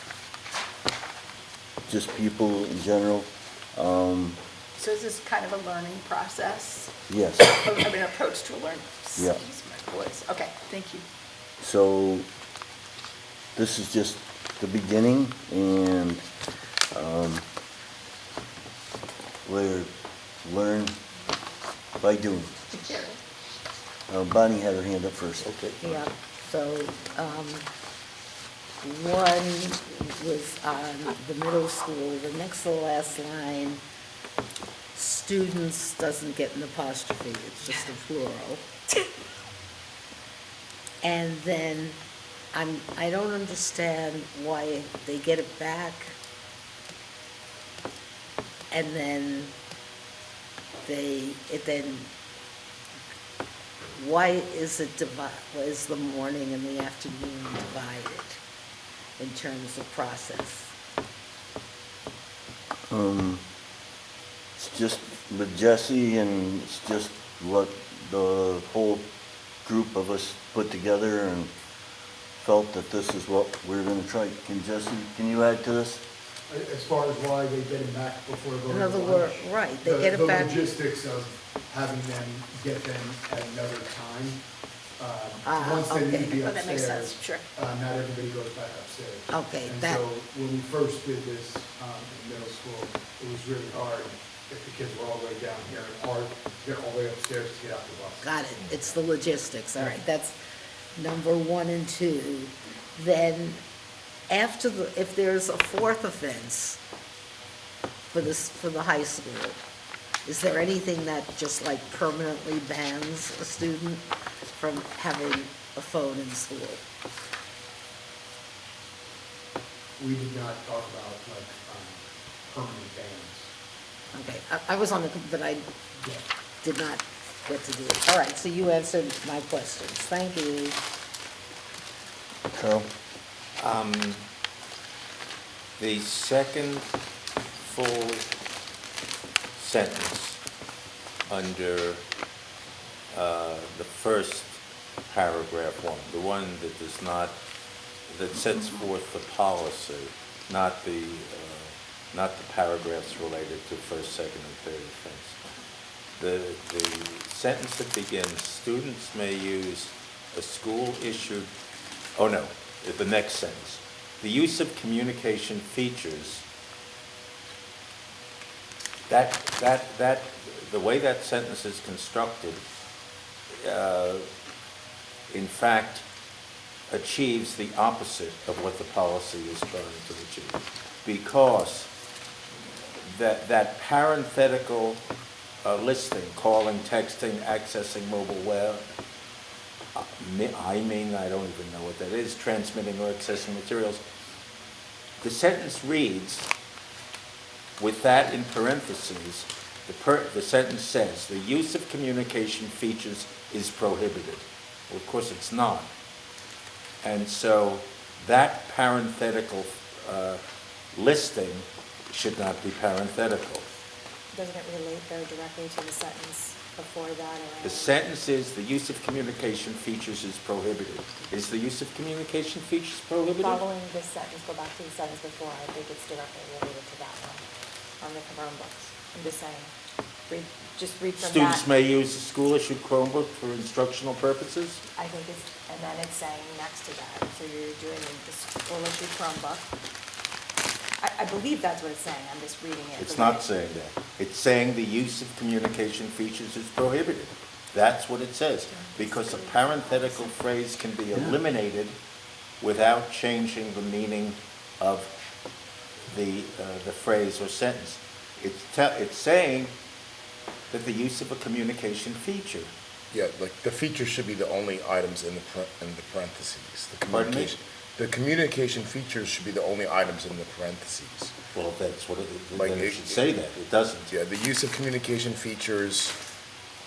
Speaker 1: just people in general.
Speaker 12: So is this kind of a learning process?
Speaker 1: Yes.
Speaker 12: I mean, approach to a learning.
Speaker 1: Yeah.
Speaker 12: Excuse my voice. Okay, thank you.
Speaker 1: So this is just the beginning, and we learn by doing. Bonnie had her hand up first. Okay.
Speaker 3: Yeah, so, one was on the middle school, the next to the last line, students doesn't get an apostrophe, it's just a plural. And then, I don't understand why they get it back, and then why is the morning and the afternoon divided in terms of process?
Speaker 1: It's just with Jesse, and it's just what the whole group of us put together and felt that this is what we're gonna try. Can you add to this?
Speaker 16: As far as why they get it back before going to
Speaker 3: In other
Speaker 16: lunch?
Speaker 3: words, right, they get it back.
Speaker 16: The logistics of having them get them at another time. Once they leave the
Speaker 12: Oh, that makes
Speaker 16: upstairs,
Speaker 12: sense, sure.
Speaker 16: not everybody goes back upstairs.
Speaker 3: Okay,
Speaker 16: And
Speaker 3: that-
Speaker 16: so when we first did this in middle school, it was really hard if the kids were all the way down here, and hard to get all the way upstairs to get out the bus.
Speaker 3: Got it, it's the logistics, all right, that's number 1 and 2. Then, if there's a fourth offense for the high school, is there anything that just like permanently bans a student from having a phone in school?
Speaker 16: We did not talk about like permanent bans.
Speaker 3: Okay, I was on the, but I did not get to do it. All right, so you answered my questions, thank you.
Speaker 1: Carl?
Speaker 4: The second full sentence under the first paragraph 1, the one that does not, that sets forth the policy, not the not the paragraphs related to first, second, and third offense. The sentence that begins, students may use a school-issued, oh no, the next sentence. The use of communication features, the way that sentence is constructed, in fact, achieves the opposite of what the policy is trying to achieve. Because that parenthetical listing, calling, texting, accessing mobile web, I don't even know what that is, transmitting or accessing materials. The sentence reads, with that in parentheses, the sentence says, the use of communication features is prohibited. Well, of course it's not. And so that parenthetical listing should not be parenthetical.
Speaker 2: Doesn't it relate though directly to the sentence before that?
Speaker 4: The sentence is, the use of communication features is prohibited. Is the use of communication features prohibited?
Speaker 2: Following this sentence, go back to the sentence before, I think it's directly related to that one, on the Chromebooks. I'm just saying, just read from that.
Speaker 4: Students may use a school-issued Chromebook for instructional purposes?
Speaker 2: I think it's, and then it's saying next to that, so you're doing the school-issued Chromebook. I believe that's what it's saying, I'm just reading it.
Speaker 4: It's not saying that. It's saying the use of communication features is prohibited. That's what it says. Because a parenthetical phrase can be eliminated without changing the meaning of the phrase or sentence. It's saying that the use of a communication feature.
Speaker 18: Yeah, like the feature should be the only items in the parentheses. The
Speaker 4: Pardon me?
Speaker 18: The communication features should be the only items in the parentheses.
Speaker 4: Well, that's what
Speaker 18: Like
Speaker 4: it should say that. It doesn't.
Speaker 18: Yeah, the use of communication features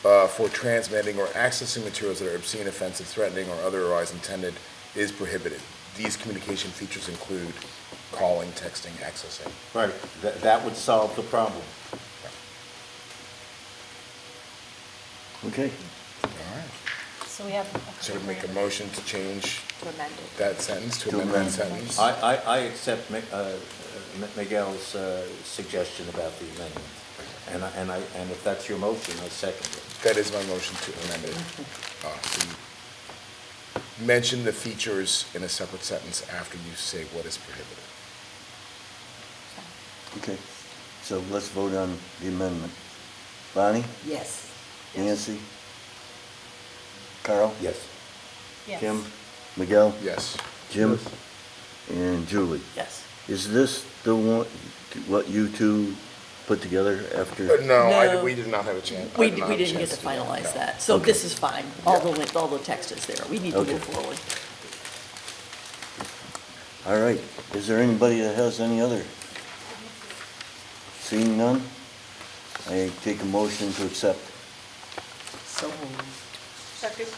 Speaker 18: for transmitting or accessing materials that are obscene, offensive, threatening, or otherwise intended is prohibited. These communication features include calling, texting, accessing.
Speaker 4: Right. That would solve the problem.
Speaker 1: Okay.
Speaker 18: All right.
Speaker 9: So we have.
Speaker 18: So we make a motion to change
Speaker 2: To amend it.
Speaker 18: that sentence, to amend that sentence?
Speaker 4: I accept Miguel's suggestion about the amendment. And if that's your motion, I second it.
Speaker 18: That is my motion to amend it. So you mention the features in a separate sentence after you say what is prohibited.
Speaker 1: Okay, so let's vote on the amendment. Bonnie?
Speaker 3: Yes.
Speaker 1: Nancy? Carl?
Speaker 4: Yes.
Speaker 9: Yes.
Speaker 1: Kim? Miguel?
Speaker 18: Yes.
Speaker 1: Jim? And Julie?
Speaker 5: Yes.
Speaker 1: Is this the one, what you two put together after?
Speaker 5: No.
Speaker 18: We did not have a chance.
Speaker 5: We
Speaker 18: I did not have a
Speaker 5: didn't get
Speaker 18: chance
Speaker 5: to
Speaker 18: do that,
Speaker 5: finalize
Speaker 18: no.
Speaker 5: that, so
Speaker 1: Okay.
Speaker 5: this is fine. All the text is there. We need to
Speaker 1: Okay.
Speaker 5: move forward.
Speaker 1: All right, is there anybody that has any other? Seeing none, I take a motion to accept.
Speaker 3: So moved.
Speaker 12: Second?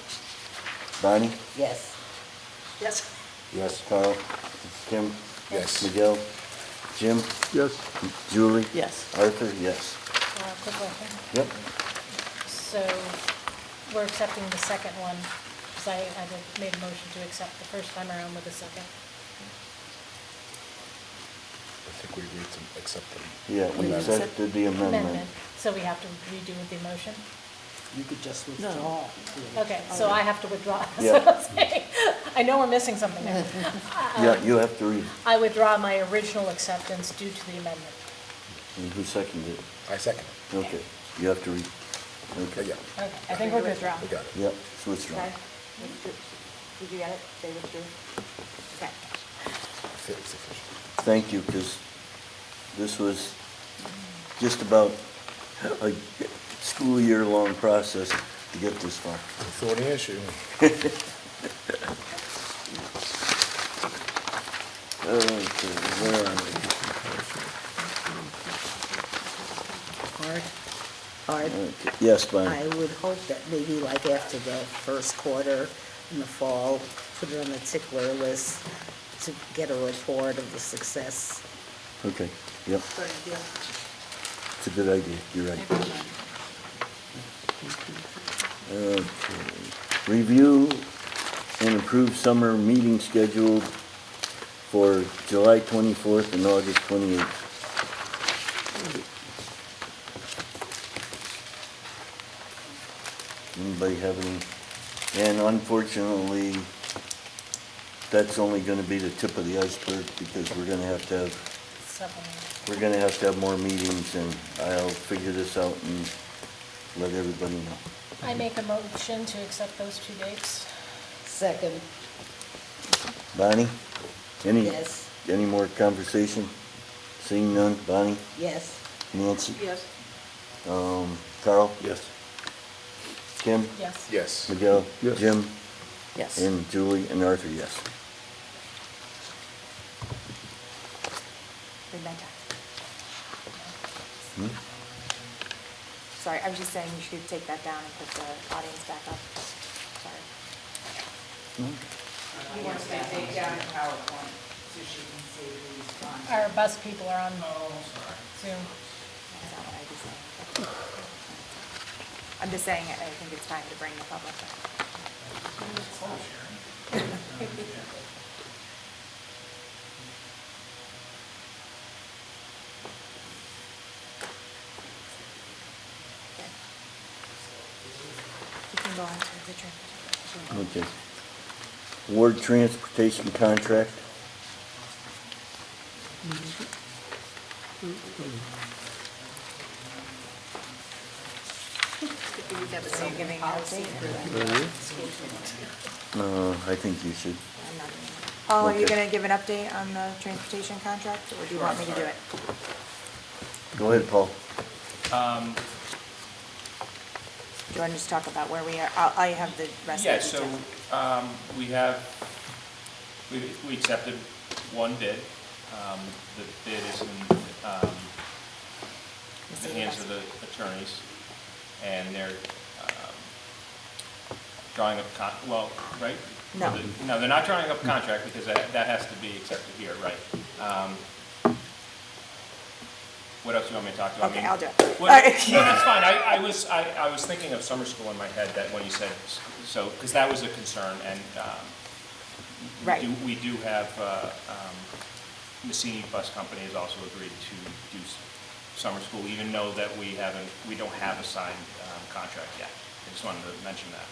Speaker 1: Bonnie?
Speaker 3: Yes.
Speaker 12: Yes.
Speaker 1: Yes. Carl? Kim?
Speaker 18: Yes.
Speaker 1: Miguel? Jim?
Speaker 16: Yes.
Speaker 1: Julie?
Speaker 5: Yes.
Speaker 1: Arthur? Yes.
Speaker 9: Quick question.
Speaker 1: Yep.
Speaker 9: So we're accepting the second one, because I made a motion to accept the first time around with the second.
Speaker 18: I think we agreed to accept them.
Speaker 1: Yeah, we accepted the amendment.
Speaker 9: So we have to redo the motion?
Speaker 3: You could just
Speaker 5: No.
Speaker 3: withdraw.
Speaker 9: Okay, so I have to withdraw. That's
Speaker 1: Yeah.
Speaker 9: what I'm saying. I know we're missing something there.
Speaker 1: Yeah, you have to read.
Speaker 9: I withdraw my original acceptance due to the amendment.
Speaker 1: And who seconded it?
Speaker 18: I second.
Speaker 1: Okay, you have to read.
Speaker 18: Okay, yeah,
Speaker 9: Okay, I think we're good.
Speaker 18: we got it.
Speaker 1: Yep, it's withdrawn.
Speaker 2: Okay. Did you get it? They withdrew? Okay.
Speaker 18: It's official.
Speaker 1: Thank you, because this was just about a school year-long process to get this far.
Speaker 18: Thorny issue.
Speaker 1: Okay, where are we?
Speaker 3: Art,
Speaker 1: Okay, yes, Bonnie.
Speaker 3: I would hope that maybe like after the first quarter in the fall, put it on the tickler list to get a report of the success.
Speaker 1: Okay, yep,
Speaker 12: Good idea.
Speaker 1: it's a good idea, you're right. Okay, review and approve summer meeting scheduled for July 24th and August 28th. Anybody have any? And unfortunately, that's only gonna be the tip of the iceberg because we're gonna have to have more meetings, and I'll figure this out and let everybody know.
Speaker 9: I make a motion to accept those 2 dates.
Speaker 3: Second.
Speaker 1: Bonnie?
Speaker 3: Yes.
Speaker 1: Any more conversation? Seeing none, Bonnie?
Speaker 3: Yes.
Speaker 1: Nancy?
Speaker 12: Yes.
Speaker 1: Carl?
Speaker 4: Yes.
Speaker 1: Kim?
Speaker 9: Yes.
Speaker 18: Yes.
Speaker 1: Miguel?
Speaker 16: Yes.
Speaker 1: Jim?
Speaker 3: Yes.
Speaker 1: And Julie and Arthur, yes.
Speaker 2: Read my text.
Speaker 1: Hmm?
Speaker 2: Sorry, I was just saying you should take that down and put the audience back up. Sorry.
Speaker 13: He wants to take down the PowerPoint so she can see who's on.
Speaker 9: Our bus people are on Zoom.
Speaker 2: That's not what I was saying. I'm just saying, I think it's time to bring the public up. You can go on to the transportation.
Speaker 1: Okay. Award transportation contract.
Speaker 2: So you're giving an update?
Speaker 1: I think you should.
Speaker 2: I'm not doing that. Paul, are you
Speaker 1: Okay.
Speaker 2: gonna give an update on the transportation contract, or do you want me to do it?
Speaker 1: Go ahead, Paul.
Speaker 2: Do you want to just talk about where we are? I have the rest
Speaker 19: Yeah,
Speaker 2: of the
Speaker 19: so,
Speaker 2: details.
Speaker 19: we accepted one bid. The bid is in, the hands of the attorneys, and they're, drawing up right?
Speaker 2: No.
Speaker 19: No, they're not drawing up a contract because that has to be accepted here, right? What else do you want me to talk about?
Speaker 2: Okay, I'll do it.
Speaker 19: Well,
Speaker 2: All right.
Speaker 19: no, that's fine. I was thinking of summer school in my head that when you said, so, because that was a concern, and
Speaker 2: Right.
Speaker 19: we do have, Messini Bus Company has also agreed to do summer school, even though that we don't have a signed contract yet. I just wanted to mention that.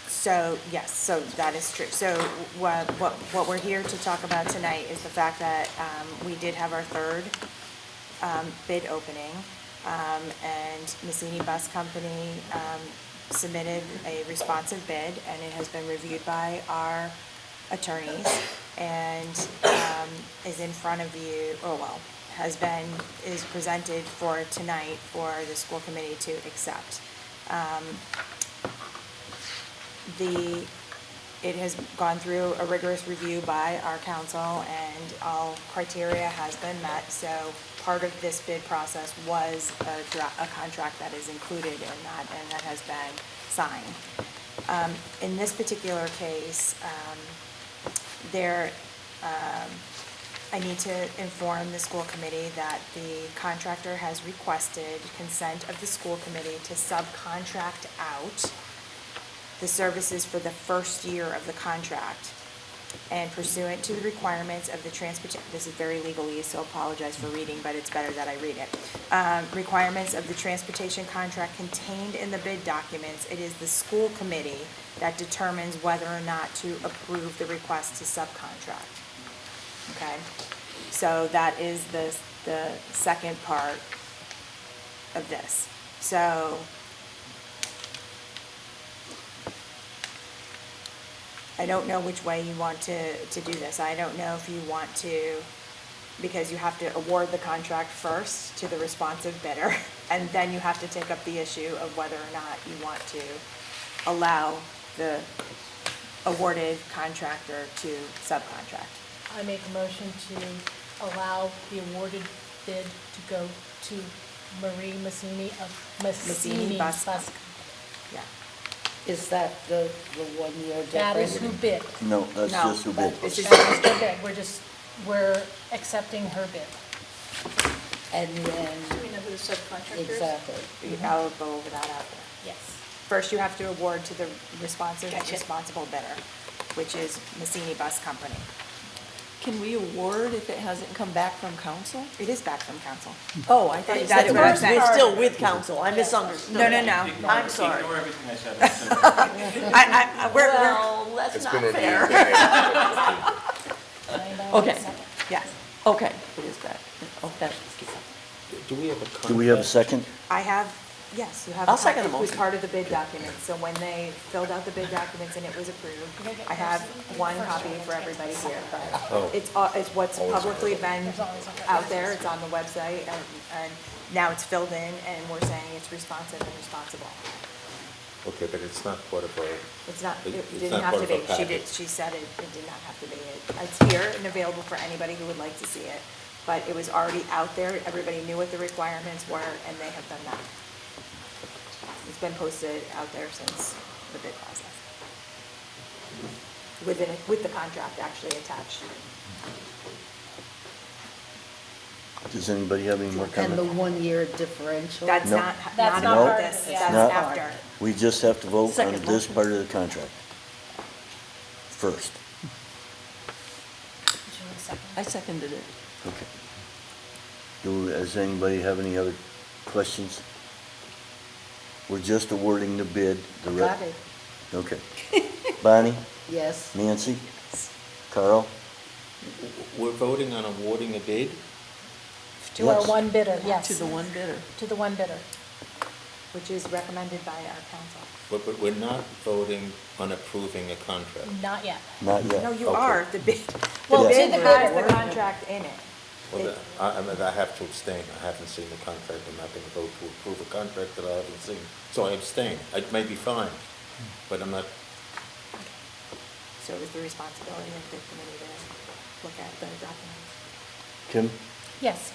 Speaker 2: So, yes, so that is true. So what we're here to talk about tonight is the fact that we did have our third bid opening, and Messini Bus Company submitted a responsive bid, and it has been reviewed by our attorneys, and is in front of you, is presented for tonight for the school committee to accept. It has gone through a rigorous review by our council, and all criteria has been met, so part of this bid process was a contract that is included in that, and that has been signed. In this particular case, I need to inform the school committee that the contractor has requested consent of the school committee to subcontract out the services for the first year of the contract, and pursuant to the requirements of the this is very legalese, so apologize for reading, but it's better that I read it. Requirements of the transportation contract contained in the bid documents, it is the school committee that determines whether or not to approve the request to subcontract. Okay? So that is the second part of this. So I don't know which way you want to do this. I don't know if you want to, because you have to award the contract first to the responsive bidder, and then you have to take up the issue of whether or not you want to allow the awarded contractor to subcontract.
Speaker 9: I make a motion to allow the awarded bid to go to Marie Messini of Messini
Speaker 2: Bus.
Speaker 9: Bus.
Speaker 2: Yeah.
Speaker 3: Is that the 1 year difference?
Speaker 9: That is who bid.
Speaker 1: No, that's just who bid.
Speaker 2: This is
Speaker 9: That is her bid. We're accepting her bid.
Speaker 3: And then,
Speaker 12: Do we know who the subcontractor is?
Speaker 3: exactly.
Speaker 2: I'll go over that after.
Speaker 9: Yes.
Speaker 2: First, you have to award to the responsible bidder, which is Messini Bus Company.
Speaker 5: Can we award if it hasn't come back from council?
Speaker 2: It is back from council.
Speaker 5: Oh, I thought you
Speaker 2: That's
Speaker 5: said it
Speaker 2: what I'm
Speaker 5: was
Speaker 2: saying.
Speaker 5: still with council. I misunderstood.
Speaker 2: No, no, no.
Speaker 5: I'm sorry.
Speaker 19: Ignore everything I said.
Speaker 5: Well, that's
Speaker 18: It's
Speaker 5: not
Speaker 18: been
Speaker 5: fair.
Speaker 18: reviewed.
Speaker 5: Okay,
Speaker 2: Yes.
Speaker 5: okay, it is back. Okay.
Speaker 4: Do we have a contract?
Speaker 1: Do we have a second?
Speaker 2: I have, yes, you have.
Speaker 5: I'll second the
Speaker 2: It was
Speaker 5: motion.
Speaker 2: part of the bid document, so when they filled out the bid documents and it was approved, I have one copy for everybody here,
Speaker 4: Oh.
Speaker 2: but it's what's publicly been out there, it's on the website, and now it's filled in, and we're saying it's responsive and responsible.
Speaker 4: Okay, but it's not part of our,
Speaker 2: It's not, it
Speaker 4: It's
Speaker 2: didn't
Speaker 4: not
Speaker 2: have
Speaker 4: part
Speaker 2: to
Speaker 4: of
Speaker 2: be,
Speaker 4: our
Speaker 2: she did,
Speaker 4: package.
Speaker 2: she said it did not have to be. It's here and available for anybody who would like to see it, but it was already out there, everybody knew what the requirements were, and they have done that. It's been posted out there since the bid process. With the contract actually attached.
Speaker 1: Does anybody have any more
Speaker 3: And the
Speaker 1: comment?
Speaker 3: 1-year differential?
Speaker 2: That's
Speaker 1: No.
Speaker 2: not
Speaker 9: That's
Speaker 2: not
Speaker 1: not
Speaker 2: part
Speaker 1: part
Speaker 2: of
Speaker 9: of
Speaker 2: this,
Speaker 9: it,
Speaker 2: that's
Speaker 1: yeah.
Speaker 2: after.
Speaker 1: We just have to vote on
Speaker 5: Second
Speaker 1: this
Speaker 5: motion.
Speaker 1: part of the contract first.
Speaker 5: I seconded it.
Speaker 1: Okay. Does anybody have any other questions? We're just awarding the bid.
Speaker 2: Got it.
Speaker 1: Okay. Bonnie,
Speaker 3: Yes.
Speaker 1: Nancy, Carl?
Speaker 4: we're voting on awarding a bid?
Speaker 9: To our
Speaker 1: Yes.
Speaker 9: one bidder, yes.
Speaker 5: To the one bidder.
Speaker 9: To the one bidder.
Speaker 2: Which is recommended by our council.
Speaker 4: But we're not voting on approving a contract.
Speaker 9: Not yet.
Speaker 1: Not yet.
Speaker 2: No, you
Speaker 4: Okay.
Speaker 2: are, the bid,
Speaker 9: Well,
Speaker 2: the
Speaker 1: Yes.
Speaker 2: bid
Speaker 9: to the
Speaker 2: has
Speaker 9: bidder.
Speaker 2: the contract in it.
Speaker 4: Well, I mean, I have to abstain. I haven't seen the contract. I'm not going to vote to approve a contract that I haven't seen. So I abstain. It may be fine, but I'm not,
Speaker 2: So it was the responsibility of the committee to look at the documents.
Speaker 1: Kim?
Speaker 9: Yes.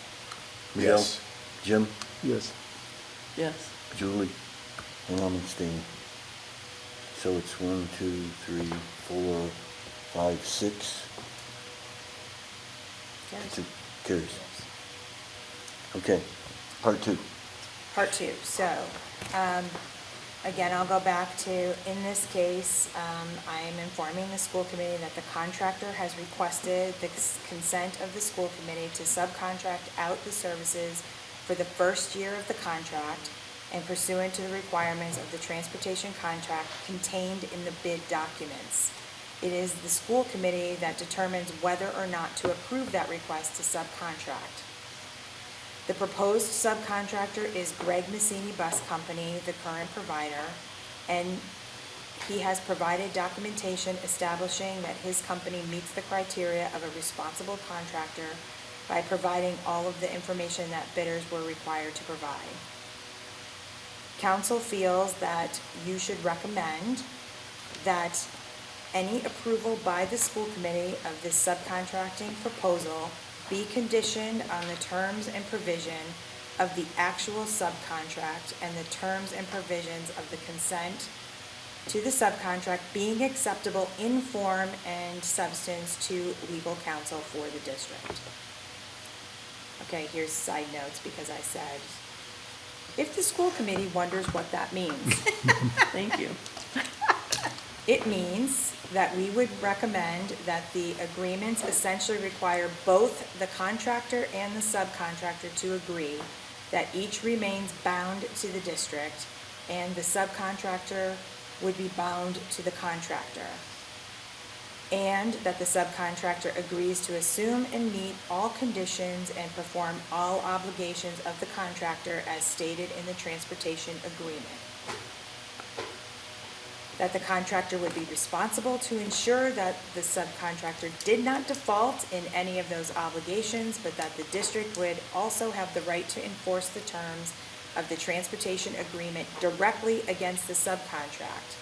Speaker 1: Miguel?
Speaker 18: Yes.
Speaker 1: Jim?
Speaker 16: Yes.
Speaker 5: Yes.
Speaker 1: Julie? And I'm abstaining. So it's 1, 2, 3, 4, 5, 6.
Speaker 2: Carries.
Speaker 1: Carries. Okay, part 2.
Speaker 2: Part 2, so, again, I'll go back to, in this case, I am informing the school committee that the contractor has requested the consent of the school committee to subcontract out the services for the first year of the contract and pursuant to the requirements of the transportation contract contained in the bid documents. It is the school committee that determines whether or not to approve that request to subcontract. The proposed subcontractor is Greg Massini Bus Company, the current provider, and he has provided documentation establishing that his company meets the criteria of a responsible contractor by providing all of the information that bidders were required to provide. Council feels that you should recommend that any approval by the school committee of this subcontracting proposal be conditioned on the terms and provision of the actual subcontract and the terms and provisions of the consent to the subcontract being acceptable in form and substance to legal counsel for the district. Okay, here's side notes because I said, if the school committee wonders what that means.
Speaker 5: Thank you.
Speaker 2: It means that we would recommend that the agreements essentially require both the contractor and the subcontractor to agree that each remains bound to the district and the subcontractor would be bound to the contractor. And that the subcontractor agrees to assume and meet all conditions and perform all obligations of the contractor as stated in the transportation agreement. That the contractor would be responsible to ensure that the subcontractor did not default in any of those obligations, but that the district would also have the right to enforce the terms of the transportation agreement directly against the subcontract.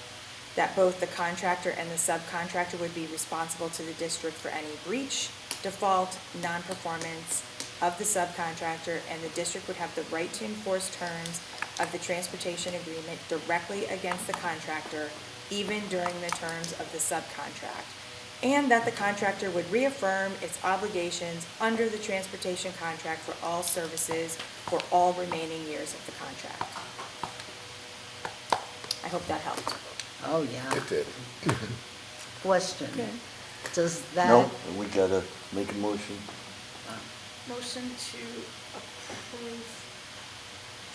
Speaker 2: That both the contractor and the subcontractor would be responsible to the district for any breach, default, non-performance of the subcontractor, and the district would have the right to enforce terms of the transportation agreement directly against the contractor, even during the terms of the subcontract. And that the contractor would reaffirm its obligations under the transportation contract for all services for all remaining years of the contract. I hope that helped.
Speaker 3: Oh, yeah.
Speaker 18: It did.
Speaker 3: Question.
Speaker 5: Okay.
Speaker 3: Does that?
Speaker 1: No, we gotta make a motion.
Speaker 12: Motion to approve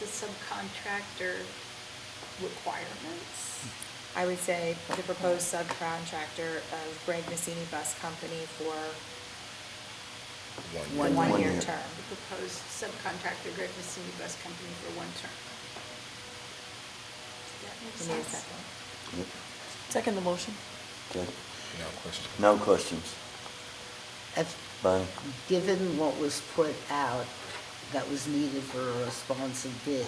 Speaker 12: the subcontractor requirements.
Speaker 2: I would say the proposed subcontractor of Greg Massini Bus Company for
Speaker 3: One
Speaker 2: one-year
Speaker 1: year.
Speaker 2: term.
Speaker 12: The proposed subcontractor, Greg Massini Bus Company for 1 term. Does that make
Speaker 2: Give me a
Speaker 12: sense?
Speaker 2: second.
Speaker 1: Yep.
Speaker 5: Second the motion.
Speaker 1: Okay.
Speaker 18: No question.
Speaker 1: Now questions. Bonnie?
Speaker 3: Given what was put out that was needed for a responsive bid,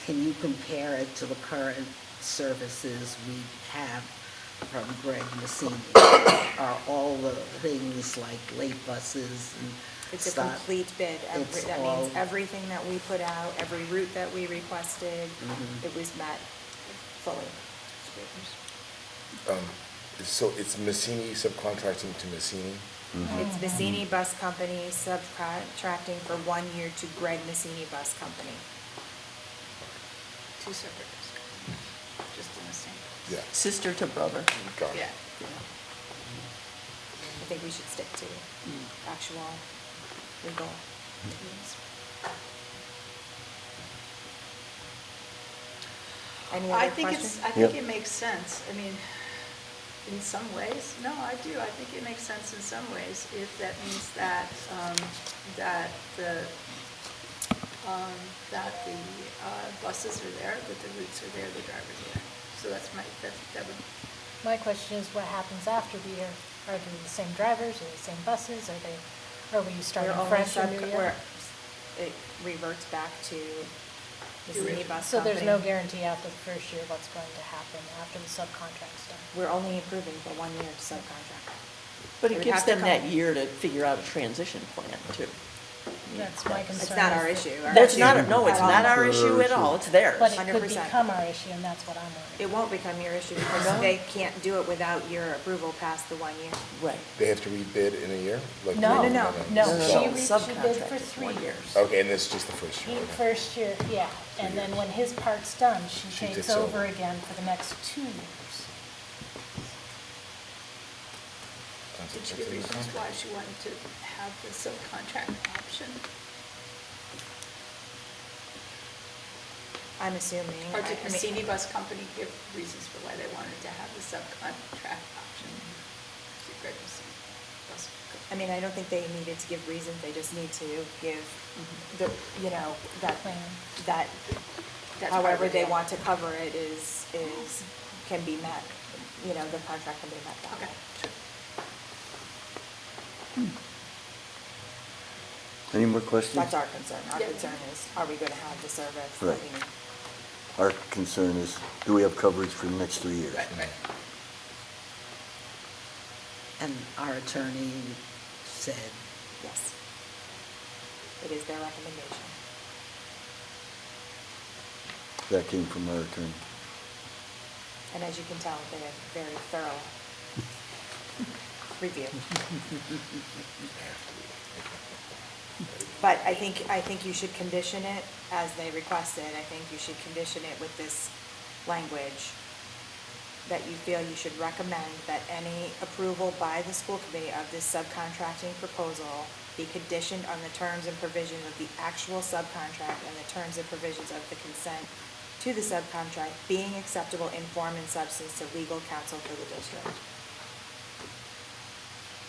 Speaker 3: can you compare it to the current services we have from Greg Massini? Are all the things like late buses and
Speaker 2: It's a
Speaker 3: stuff?
Speaker 2: complete bid.
Speaker 3: It's
Speaker 2: That
Speaker 3: all-
Speaker 2: means everything that we put out, every route that we requested, it was met fully.
Speaker 18: So it's Massini subcontracting to Massini?
Speaker 2: It's Massini Bus Company subcontracting for 1 year to Greg Massini Bus Company.
Speaker 12: 2 separate bus companies, just in the same.
Speaker 18: Yeah.
Speaker 5: Sister to brother.
Speaker 18: Got it.
Speaker 12: Yeah.
Speaker 2: I think we should stick to actual legal means. Any
Speaker 12: I
Speaker 2: other
Speaker 12: think
Speaker 2: questions?
Speaker 12: I think it makes sense. I mean, in some ways, no, I do. I think it makes sense in some ways if that means that, that the buses are there, that the routes are there, the drivers are there. So that would,
Speaker 9: My question is, what happens after the year? Are they the same drivers, or the same buses, or will you start
Speaker 2: We're only
Speaker 9: fresh a new year?
Speaker 2: It reverts back to Massini Bus
Speaker 9: So there's no
Speaker 2: Company.
Speaker 9: guarantee after the first year what's going to happen after the subcontract's done?
Speaker 2: We're only approving for 1 year subcontract.
Speaker 5: But
Speaker 2: They
Speaker 5: it
Speaker 2: would
Speaker 5: gives
Speaker 2: have to
Speaker 5: them that
Speaker 2: come-
Speaker 5: year to figure out a transition plan too.
Speaker 9: That's my concern.
Speaker 2: It's not
Speaker 9: is
Speaker 2: our
Speaker 9: that-
Speaker 2: issue. Our
Speaker 5: That's
Speaker 2: issue
Speaker 5: not, no, it's
Speaker 2: at all.
Speaker 5: not our issue at all, it's theirs.
Speaker 9: But it could
Speaker 2: 100%.
Speaker 9: become our issue, and that's what I'm worried.
Speaker 2: It won't become your issue because
Speaker 5: No.
Speaker 2: they can't do it without your approval past the 1 year.
Speaker 5: Right.
Speaker 18: They have to rebid in a year? Like
Speaker 9: No,
Speaker 2: no,
Speaker 9: no,
Speaker 5: No,
Speaker 9: she bid for
Speaker 5: subcontract is
Speaker 9: 3
Speaker 5: 1
Speaker 9: years.
Speaker 5: year.
Speaker 18: Okay, and this is just the first
Speaker 9: He
Speaker 18: year?
Speaker 9: first year, yeah, and then when his part's done, she
Speaker 18: She
Speaker 9: takes
Speaker 18: takes over.
Speaker 9: over again for the next 2 years.
Speaker 12: did she give reasons why she wanted to have the subcontract option?
Speaker 2: I'm assuming.
Speaker 12: Or did
Speaker 2: I mean,
Speaker 12: Massini Bus Company give reasons for why they wanted to have the subcontract option? To Greg Massini Bus Company?
Speaker 2: I mean, I don't think they needed to give reasons, they just need to give the, you know, that,
Speaker 12: That's
Speaker 2: however
Speaker 12: part of the
Speaker 2: they
Speaker 12: deal.
Speaker 2: want to cover it can be met, you know, the contract can be met that way.
Speaker 12: Okay, sure.
Speaker 1: Any more questions?
Speaker 2: That's our concern. Our
Speaker 12: Yeah.
Speaker 2: concern is, are we going to have the service that
Speaker 1: Right.
Speaker 2: we need?
Speaker 1: Our concern is, do we have coverage for the next 3 years?
Speaker 12: Right.
Speaker 3: And our attorney said,
Speaker 2: Yes. It is their recommendation.
Speaker 1: That came from our attorney.
Speaker 2: And as you can tell, they have very thorough review. But I think you should condition it as they requested. I think you should condition it with this language, that you feel you should recommend that any approval by the school committee of this subcontracting proposal be conditioned on the terms and provisions of the actual subcontract and the terms and provisions of the consent to the subcontract being acceptable in form and substance to legal counsel for the district.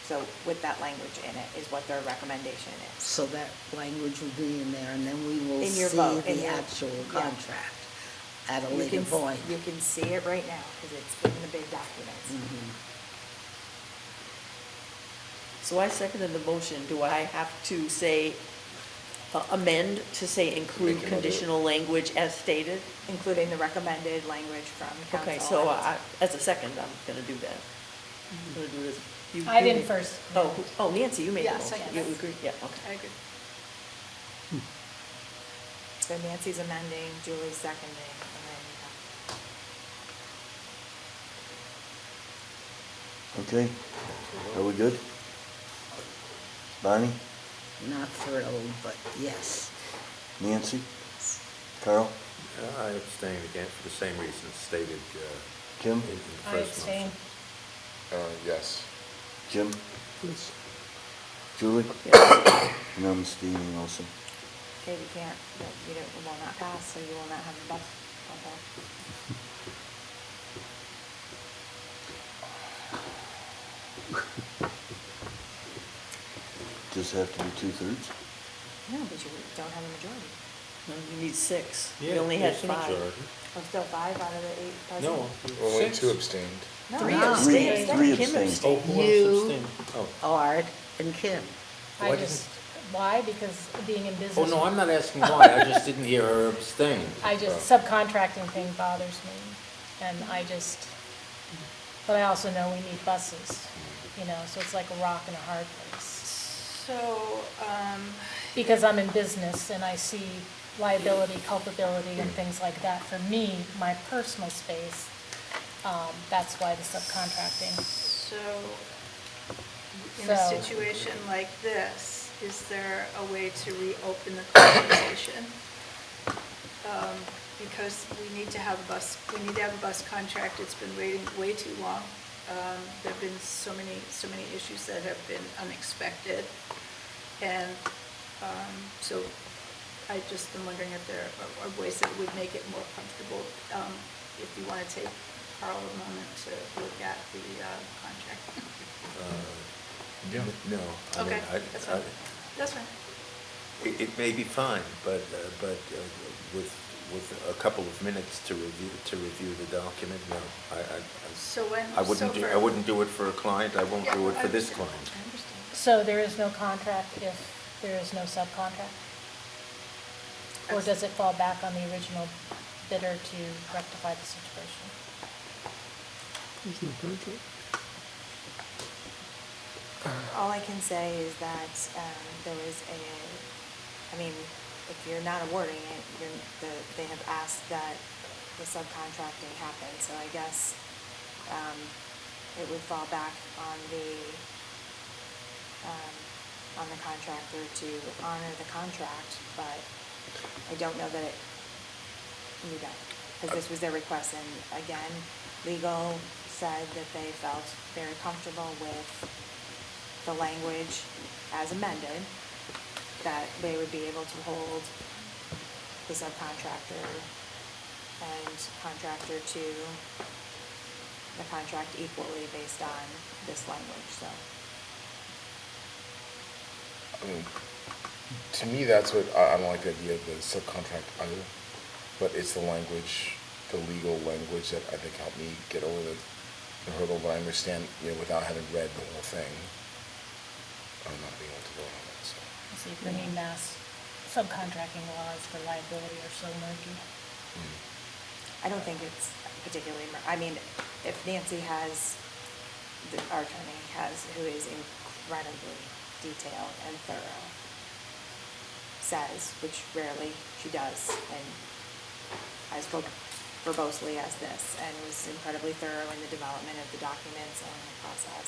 Speaker 2: So with that language in it is what their recommendation is.
Speaker 3: so that language will be in there, and then we will
Speaker 2: In
Speaker 3: see
Speaker 2: your vote, in
Speaker 3: the
Speaker 2: your-
Speaker 3: actual
Speaker 2: yeah.
Speaker 3: contract at a
Speaker 2: You
Speaker 3: later
Speaker 2: can s-
Speaker 3: point.
Speaker 2: You can see it right now, because it's in the big documents.
Speaker 3: Mhm.
Speaker 5: So I seconded the motion. Do I have to say, amend to say include
Speaker 18: Make another-
Speaker 5: conditional language as stated?
Speaker 2: Including the recommended language from council.
Speaker 5: Okay, so as a second, I'm gonna do that. I'm gonna do this. You-
Speaker 9: I
Speaker 5: you
Speaker 9: didn't
Speaker 5: made-
Speaker 9: first.
Speaker 5: Oh, Nancy, you made the
Speaker 12: Yeah,
Speaker 5: motion.
Speaker 12: second.
Speaker 5: You agree? Yeah, okay.
Speaker 12: I agree.
Speaker 2: So Nancy's amending, Julie's seconding, and then
Speaker 1: Okay? Are we good? Bonnie?
Speaker 3: Not thrilled, but yes.
Speaker 1: Nancy? Carl?
Speaker 4: I abstain again for the same reasons stated
Speaker 1: Kim?
Speaker 4: in the
Speaker 9: I
Speaker 4: first
Speaker 9: abstain.
Speaker 4: motion.
Speaker 18: Yes.
Speaker 1: Jim?
Speaker 16: Yes.
Speaker 1: Julie? And I'm Stephen also.
Speaker 2: Okay, we can't, you don't, it will not pass, so you will not have a bus contract.
Speaker 1: Does it have to be 2/3?
Speaker 2: No, but you don't have a majority.
Speaker 5: No, you need 6.
Speaker 4: Yeah,
Speaker 5: We only had
Speaker 4: it's
Speaker 5: 5.
Speaker 4: majority.
Speaker 2: Oh, still 5 out of the 8 present?
Speaker 4: No.
Speaker 18: Only
Speaker 4: 6.
Speaker 18: 2 abstained.
Speaker 2: No.
Speaker 5: 3
Speaker 2: No.
Speaker 5: abstained.
Speaker 1: Three
Speaker 5: Kim
Speaker 1: abstained.
Speaker 4: Oh, who
Speaker 3: You-
Speaker 4: else abstained? Oh.
Speaker 3: Art and Kim.
Speaker 9: I
Speaker 4: Why
Speaker 9: just, why? Because being in business.
Speaker 4: Oh, no, I'm not asking why, I just didn't hear her abstain.
Speaker 9: I just, subcontracting thing bothers me, and but I also know we need buses, so it's like a rock and a hard place.
Speaker 12: So,
Speaker 9: Because I'm in business and I see liability, culpability, and things like that. For me, my personal space, that's why the subcontracting.
Speaker 12: so in a
Speaker 9: So-
Speaker 12: situation like this, is there a way to reopen the conversation? Because we need to have a bus contract. It's been waiting way too long. There've been so many issues that have been unexpected. And so I just am wondering if there are ways that would make it more comfortable. If you want to take, Carl, a moment to look at the contract.
Speaker 4: No. I mean,
Speaker 12: Okay, that's fine. That's fine.
Speaker 4: It may be fine, but with a couple of minutes to review the document, no.
Speaker 12: So when,
Speaker 4: I wouldn't do it for a client, I won't do it for this client.
Speaker 12: I understand.
Speaker 9: So there is no contract if there is no subcontract? Or does it fall back on the original bidder to rectify the situation?
Speaker 16: There's no contract.
Speaker 2: All I can say is that there was if you're not awarding it, they have asked that the subcontracting happen, so I guess it would fall back on the contractor to honor the contract, but I don't know that you don't, because this was their request, and again, legal said that they felt very comfortable with the language as amended, that they would be able to hold the subcontractor and contractor to the contract equally based on this language, so.
Speaker 18: I mean, to me, that's what, I don't like the idea of the subcontract either, but it's the language, the legal language that I think helped me get over the hurdle, but I understand, without having read the whole thing, I'm not being able to vote on that, so.
Speaker 9: See, for me, mass subcontracting laws for liability are so murky.
Speaker 2: I don't think it's particularly, if Nancy has, our attorney who is incredibly detailed and thorough, says, which rarely she does, and I spoke verbosely as this, and was incredibly thorough in the development of the documents and the process.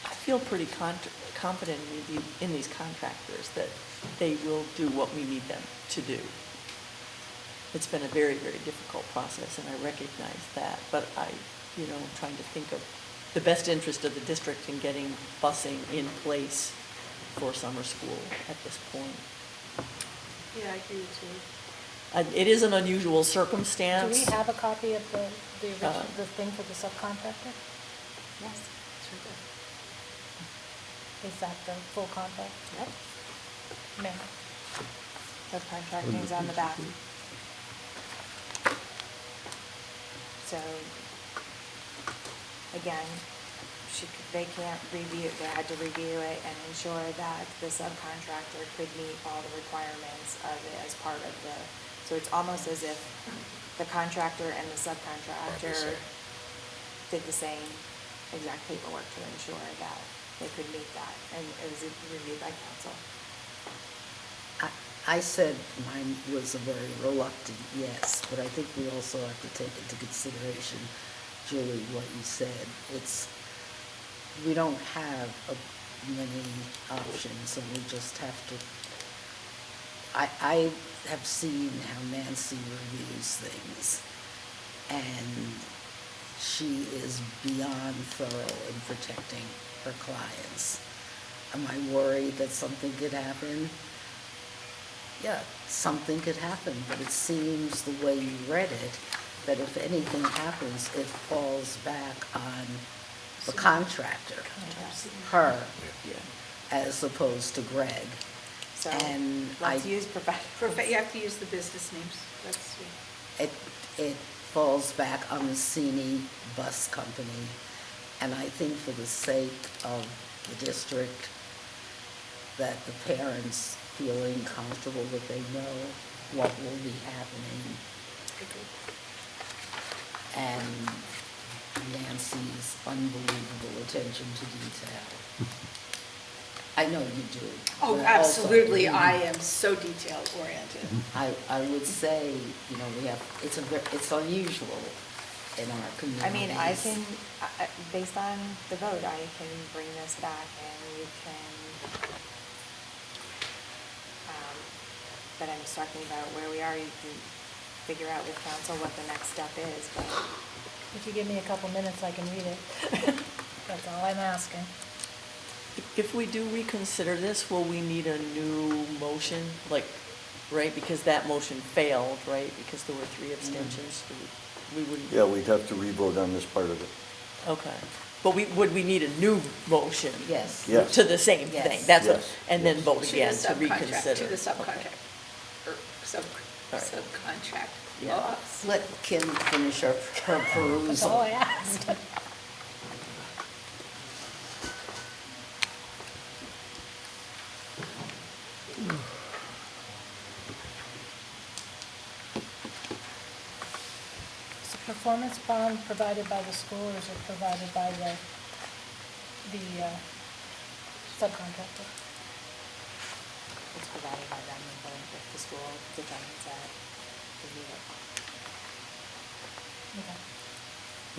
Speaker 5: I feel pretty confident in these contractors that they will do what we need them to do. It's been a very, very difficult process, and I recognize that, but I'm trying to think of the best interest of the district in getting busing in place for summer school at this point.
Speaker 12: Yeah, I agree with you.
Speaker 5: It is an unusual
Speaker 9: Do
Speaker 5: circumstance.
Speaker 9: we have a copy of the thing for the subcontractor?
Speaker 2: Yes, it's right there.
Speaker 9: Is that the full contract?
Speaker 2: Yep.
Speaker 9: Ma'am?
Speaker 2: Subcontracting's on the back. So, again, they can't review, they had to review it and ensure that the subcontractor could meet all the requirements of it as part of so it's almost as if the contractor and the subcontractor did the same exact paperwork to ensure that they could meet that, and it was reviewed by council.
Speaker 3: I said mine was a very reluctant yes, but I think we also have to take into consideration, Julie, what you said. We don't have many options, and we just have to, I have seen how Nancy reviews things, and she is beyond thorough in protecting her clients. Am I worried that something could happen? Yeah, something could happen, but it seems the way you read it, that if anything happens, it falls back on the contractor, her, as opposed to Greg.
Speaker 2: So
Speaker 3: And
Speaker 2: let's
Speaker 3: I-
Speaker 2: use
Speaker 12: You have to use the business names, that's,
Speaker 3: It falls back on the Sini Bus Company, and I think for the sake of the district, that the parents feeling comfortable that they know what will be happening. And Nancy's unbelievable attention to detail. I know you do.
Speaker 12: oh,
Speaker 3: but also-
Speaker 12: absolutely, I am so detail oriented.
Speaker 3: I would say, you know, we have, it's unusual in our community.
Speaker 2: I mean, I can, based on the vote, I can bring this back and we can, but I'm just talking about where we are. You can figure out with council what the next step is, but.
Speaker 9: If you give me a couple minutes, I can read it. That's all I'm asking.
Speaker 5: If we do reconsider this, will we need a new motion, like, right, because that motion failed, right, because there were 3 abstentions? We wouldn't.
Speaker 1: Yeah, we'd have to re-vote on this part of it.
Speaker 5: Okay, but would we need a new motion?
Speaker 3: Yes.
Speaker 1: Yes.
Speaker 5: To the same
Speaker 3: Yes.
Speaker 5: thing, that's what,
Speaker 1: Yes.
Speaker 5: and then vote
Speaker 12: To the
Speaker 5: again to
Speaker 12: subcontract,
Speaker 5: reconsider?
Speaker 12: to the
Speaker 5: Okay.
Speaker 12: subcontract, or
Speaker 5: right.
Speaker 12: subcontract
Speaker 5: Yeah.
Speaker 12: laws.
Speaker 3: Let Kim finish her perusal.
Speaker 9: That's all I asked. Is the performance bond provided by the school or is it provided by the subcontractor?
Speaker 2: It's provided by them if the school determines that we need it.
Speaker 9: Okay.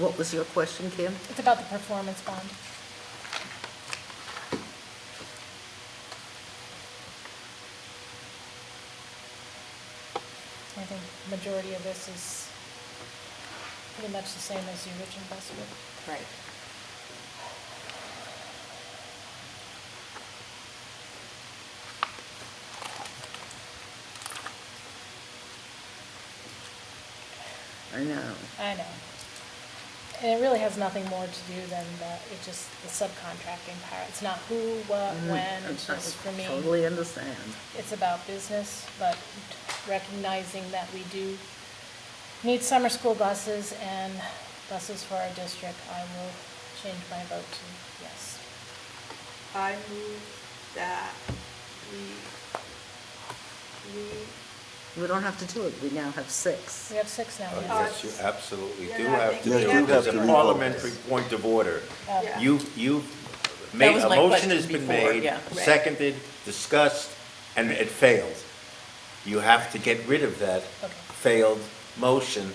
Speaker 3: What was your question, Kim?
Speaker 9: It's about the performance bond. I think the majority of this is pretty much the same as the original estimate.
Speaker 2: Right.
Speaker 3: I know.
Speaker 9: I know. And it really has nothing more to do than it just, the subcontracting part. It's not who, what, when, it's just for me.
Speaker 3: Totally understand.
Speaker 9: It's about business, but recognizing that we do need summer school buses and buses for our district, I will change my vote to yes.
Speaker 12: I move that
Speaker 3: We don't have to do it, we now have 6.
Speaker 9: We have 6 now.
Speaker 4: Oh,
Speaker 9: yes.
Speaker 4: yes, you absolutely
Speaker 12: Yeah,
Speaker 4: do
Speaker 12: I
Speaker 4: have
Speaker 12: think
Speaker 4: to
Speaker 12: we
Speaker 4: do
Speaker 12: have
Speaker 4: it.
Speaker 12: to
Speaker 4: There's a
Speaker 12: re-vote
Speaker 4: parliamentary
Speaker 12: this.
Speaker 4: point of order.
Speaker 9: Yeah.
Speaker 4: You've made,
Speaker 5: was
Speaker 4: a
Speaker 5: my
Speaker 4: motion
Speaker 5: question
Speaker 4: has been
Speaker 5: before,
Speaker 4: made,
Speaker 5: yeah.
Speaker 12: Right.
Speaker 4: seconded, discussed, and it failed. You have to get rid of that
Speaker 9: Okay.
Speaker 4: failed motion,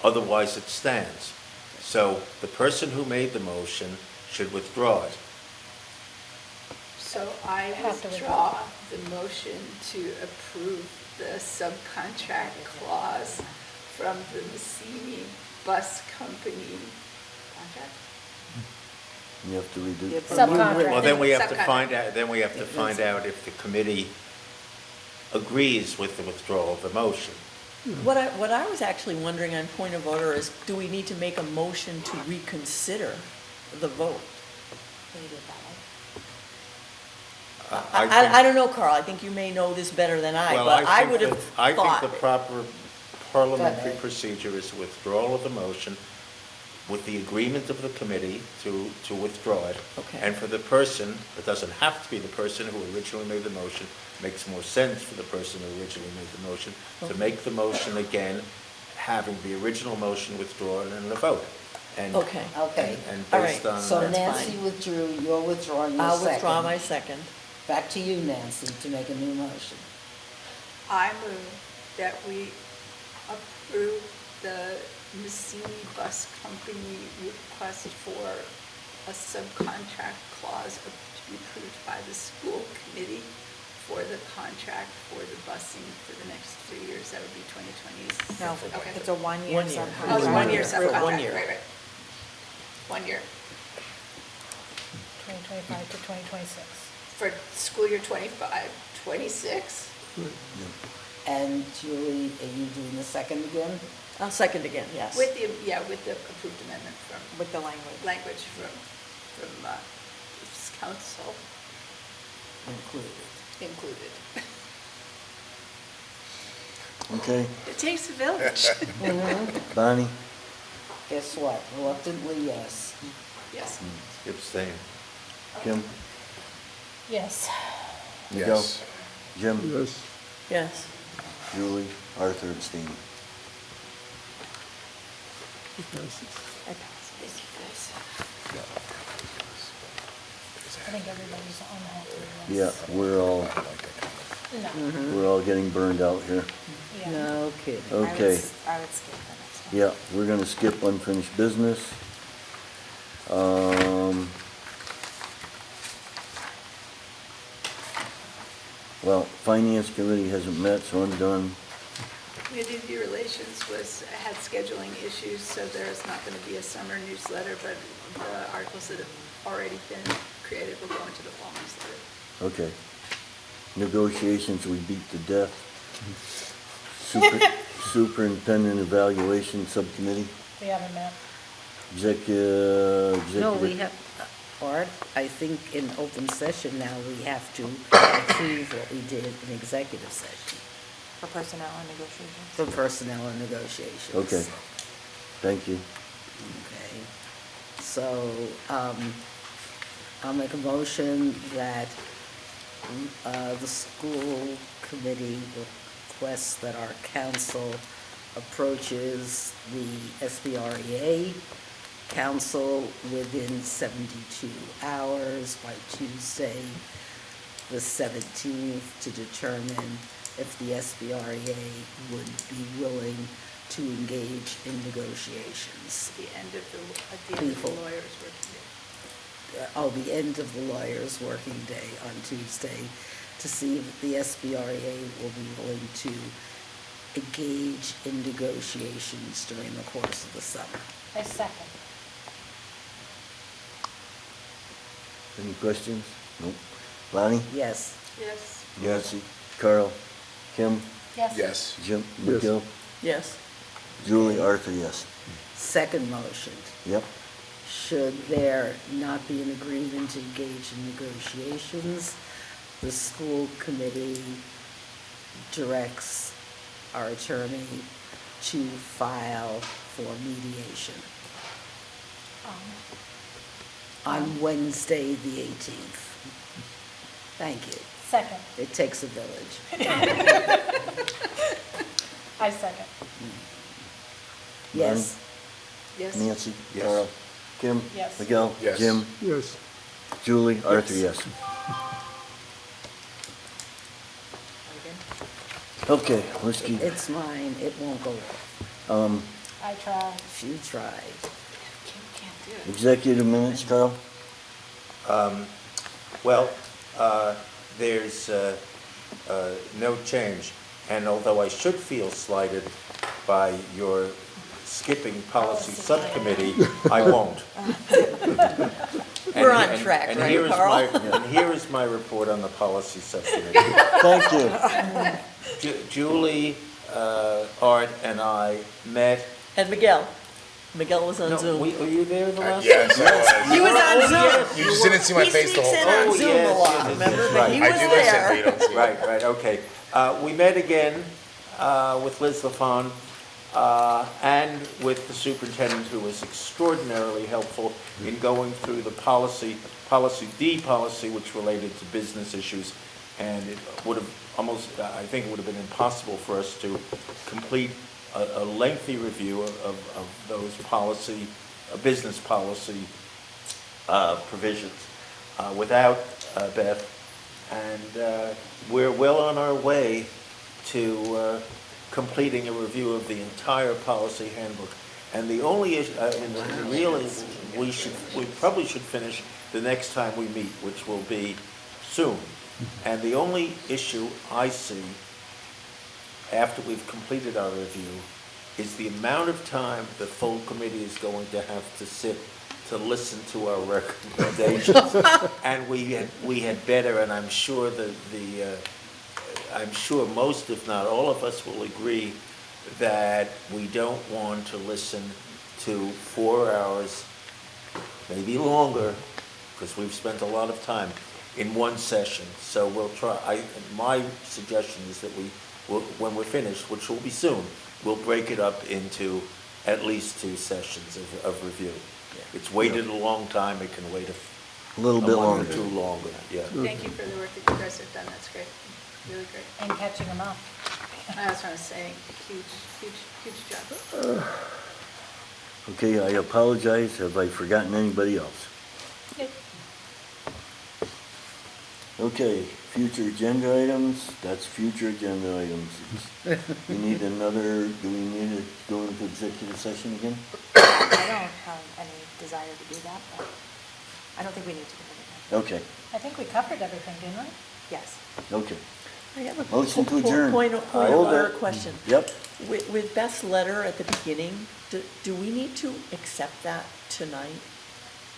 Speaker 4: otherwise it stands. So the person who made the motion should withdraw it.
Speaker 12: So I
Speaker 9: Have to
Speaker 12: withdraw the motion to approve the subcontract clause from the Messini Bus Company contract.
Speaker 1: You have to redo.
Speaker 2: Yeah,
Speaker 9: Subcontract.
Speaker 4: Well, then we have to
Speaker 12: Subcontract.
Speaker 4: find out if the committee agrees with the withdrawal of the motion.
Speaker 5: What I was actually wondering on point of order is, do we need to make a motion to reconsider the vote?
Speaker 2: Can you do it that way?
Speaker 5: I don't know, Carl, I think you may know this better than I,
Speaker 4: Well,
Speaker 5: but I
Speaker 4: think
Speaker 5: would have
Speaker 4: that- I
Speaker 5: thought.
Speaker 4: think the proper parliamentary
Speaker 3: ahead.
Speaker 4: procedure is withdrawal of the motion with the agreement of the committee to withdraw it.
Speaker 5: Okay.
Speaker 4: And for the person, it doesn't have to be the person who originally made the motion, makes more sense for the person who originally made the motion, to
Speaker 5: Okay.
Speaker 4: make the motion again, having the original motion withdrawn and a vote. And-
Speaker 5: Okay.
Speaker 3: Okay.
Speaker 4: And
Speaker 5: All
Speaker 4: based
Speaker 5: right.
Speaker 4: on.
Speaker 3: So
Speaker 5: That's
Speaker 3: Nancy
Speaker 5: fine.
Speaker 3: withdrew, you're withdrawing your
Speaker 5: I'll
Speaker 3: second.
Speaker 5: withdraw my second.
Speaker 3: Back to you, Nancy, to make a new motion.
Speaker 12: I move that we approve the Messini Bus Company request for a subcontract clause to be approved by the school committee for the contract for the busing for the next 3 years. That would be 2020.
Speaker 2: No,
Speaker 12: Okay.
Speaker 2: it's a 1-year
Speaker 5: 1 year.
Speaker 12: Oh, it's
Speaker 2: subcontract.
Speaker 12: 1 year
Speaker 5: For 1
Speaker 12: subcontract,
Speaker 5: year.
Speaker 12: right. 1 year,
Speaker 9: 2025 to 2026.
Speaker 12: for school year 25, 26.
Speaker 3: And Julie, are you doing the second again?
Speaker 5: I'll second again, yes.
Speaker 12: With the, yeah, with the approved amendment from.
Speaker 2: With the language.
Speaker 12: Language from council included.
Speaker 1: Okay,
Speaker 12: It takes a village.
Speaker 1: Bonnie?
Speaker 3: Guess what? Reluctantly, yes.
Speaker 12: Yes.
Speaker 4: Abstain.
Speaker 1: Kim?
Speaker 9: Yes.
Speaker 1: Miguel?
Speaker 18: Yes.
Speaker 1: Jim?
Speaker 16: Yes.
Speaker 5: Yes.
Speaker 1: Julie? Arthur abstaining.
Speaker 9: I think everybody's unhappy.
Speaker 1: Yeah,
Speaker 9: No.
Speaker 1: we're all getting burned out here.
Speaker 9: Yeah.
Speaker 3: No kidding.
Speaker 1: Okay.
Speaker 2: I would skip the next one.
Speaker 1: Yeah, we're gonna skip unfinished business. Well, Finance Committee hasn't met, so I'm done.
Speaker 12: Community Relations had scheduling issues, so there's not going to be a summer newsletter, but the articles that have already been created will go into the fall newsletter.
Speaker 1: Okay. Negotiations, we beat to death. Superintendent Evaluation Subcommittee,
Speaker 9: We haven't met.
Speaker 1: executive.
Speaker 3: No, we have, Art, I think in open session now, we have to approve what we did in executive session
Speaker 2: For personnel and negotiations.
Speaker 3: for personnel and negotiations.
Speaker 1: Okay, thank you.
Speaker 3: Okay, so, I'll make a motion that, the school committee requests that our council approaches the SBREA council within 72 hours by Tuesday, the 17th, to determine if the SBREA would be willing to engage in negotiations.
Speaker 12: At the end of the
Speaker 3: Before.
Speaker 12: lawyer's working day.
Speaker 3: The end of the lawyer's working day on Tuesday, to see if the SBREA will be willing to engage in negotiations during the course of the summer.
Speaker 9: I second.
Speaker 1: Any questions? Nope. Lonnie?
Speaker 3: Yes.
Speaker 12: Yes.
Speaker 1: Nancy? Carl? Kim?
Speaker 9: Yes.
Speaker 18: Yes.
Speaker 1: Jim? McGill?
Speaker 5: Yes.
Speaker 1: Julie? Arthur, yes.
Speaker 3: Second motion,
Speaker 1: Yep.
Speaker 3: should there not be an agreement to engage in negotiations, the school committee directs our attorney to file for mediation on Wednesday, the 18th. Thank you.
Speaker 9: Second.
Speaker 3: It takes a village.
Speaker 9: I second.
Speaker 3: Yes.
Speaker 12: Yes.
Speaker 1: Nancy?
Speaker 4: Yes.
Speaker 1: Carl? Kim?
Speaker 9: Yes.
Speaker 1: Miguel?
Speaker 18: Yes.
Speaker 1: Jim?
Speaker 16: Yes.
Speaker 1: Julie? Arthur, yes. Okay, let's keep,
Speaker 3: It's mine, it won't go off.
Speaker 9: I tried.
Speaker 3: You tried.
Speaker 12: Can't do it.
Speaker 1: executive minutes, Carl?
Speaker 4: Well, there's no change, and although I should feel slighted by your skipping policy subcommittee, I won't.
Speaker 5: We're on track,
Speaker 4: and
Speaker 5: right,
Speaker 4: here is
Speaker 5: Carl?
Speaker 4: And here is my report on the policy subcommittee.
Speaker 1: Thank you.
Speaker 4: Julie, Art, and I met.
Speaker 5: And Miguel. Miguel was on
Speaker 4: No,
Speaker 5: Zoom.
Speaker 4: were you there the last?
Speaker 18: Yes, I
Speaker 5: He
Speaker 18: was.
Speaker 5: was on
Speaker 4: yes.
Speaker 5: Zoom.
Speaker 18: You just didn't see my
Speaker 5: He
Speaker 18: face the whole
Speaker 5: sneaks in
Speaker 18: time.
Speaker 5: on Zoom a lot, remember? But he
Speaker 18: I
Speaker 5: was
Speaker 18: do listen, but
Speaker 5: there.
Speaker 18: you don't see it.
Speaker 4: Right, okay. We met again with Liz LaFawn and with the superintendent, who was extraordinarily helpful in going through the policy D policy, which related to business issues. And it would have almost, I think it would have been impossible for us to complete a lengthy review of those business policy provisions without Beth. And we're well on our way to completing a review of the entire policy handbook. And the only issue, really, we probably should finish the next time we meet, which will be soon. And the only issue I see after we've completed our review is the amount of time the full committee is going to have to sit to listen to our recommendations. And we had better, and I'm sure I'm sure most, if not all of us will agree that we don't want to listen to 4 hours, maybe longer, because we've spent a lot of time in one session. So we'll try, my suggestion is that when we're finished, which will be soon, we'll break it up into at least 2 sessions of review. It's waited a long time, it can wait
Speaker 1: A little bit
Speaker 4: a month
Speaker 1: longer.
Speaker 4: or 2 longer, yeah.
Speaker 12: Thank you for the work that you guys have done, that's great, really great.
Speaker 9: And catching them up.
Speaker 12: That's what I was saying, huge job.
Speaker 1: Okay, I apologize. Have I forgotten anybody else?
Speaker 9: Yep.
Speaker 1: Okay, future agenda items, that's future agenda items. Do we need to go into executive session again?
Speaker 2: I don't have any desire to do that, but I don't think we need to do it.
Speaker 1: Okay,
Speaker 9: I think we covered everything, didn't we?
Speaker 2: Yes.
Speaker 1: okay.
Speaker 5: I have a
Speaker 1: Motion to adjourn.
Speaker 5: Point of
Speaker 1: Hold
Speaker 5: order
Speaker 1: it.
Speaker 5: question.
Speaker 1: Yep.
Speaker 5: With Beth's letter at the beginning, do we need to accept that tonight?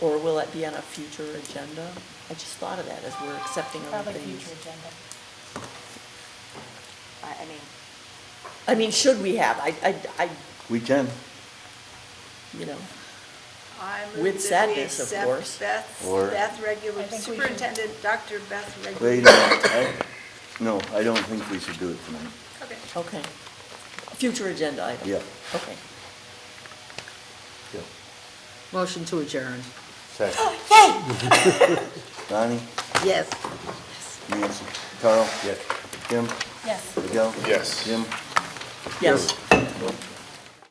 Speaker 5: Or will it be on a future agenda? I just thought of that as we're accepting other
Speaker 9: Probably
Speaker 5: things.
Speaker 9: future agenda.
Speaker 5: I mean, should we have? I,
Speaker 1: We can.
Speaker 5: you know,
Speaker 12: I
Speaker 5: With
Speaker 12: move that we
Speaker 5: sadness, of
Speaker 12: accept
Speaker 5: course.
Speaker 1: Or-
Speaker 12: Beth Regular,
Speaker 9: I think we should-
Speaker 12: Superintendent Dr. Beth Regular.
Speaker 1: Wait a minute. No, I don't think we should do it tonight.
Speaker 12: Okay.
Speaker 5: okay. Future agenda item?
Speaker 1: Yeah.
Speaker 5: Okay.
Speaker 1: Yeah.
Speaker 3: Motion to adjourn.
Speaker 4: Second.
Speaker 1: Donnie?
Speaker 3: Yes.
Speaker 1: Nancy? Carl?
Speaker 4: Yes.
Speaker 1: Kim?
Speaker 9: Yes.
Speaker 1: Miguel?
Speaker 18: Yes.
Speaker 1: Jim?
Speaker 5: Yes.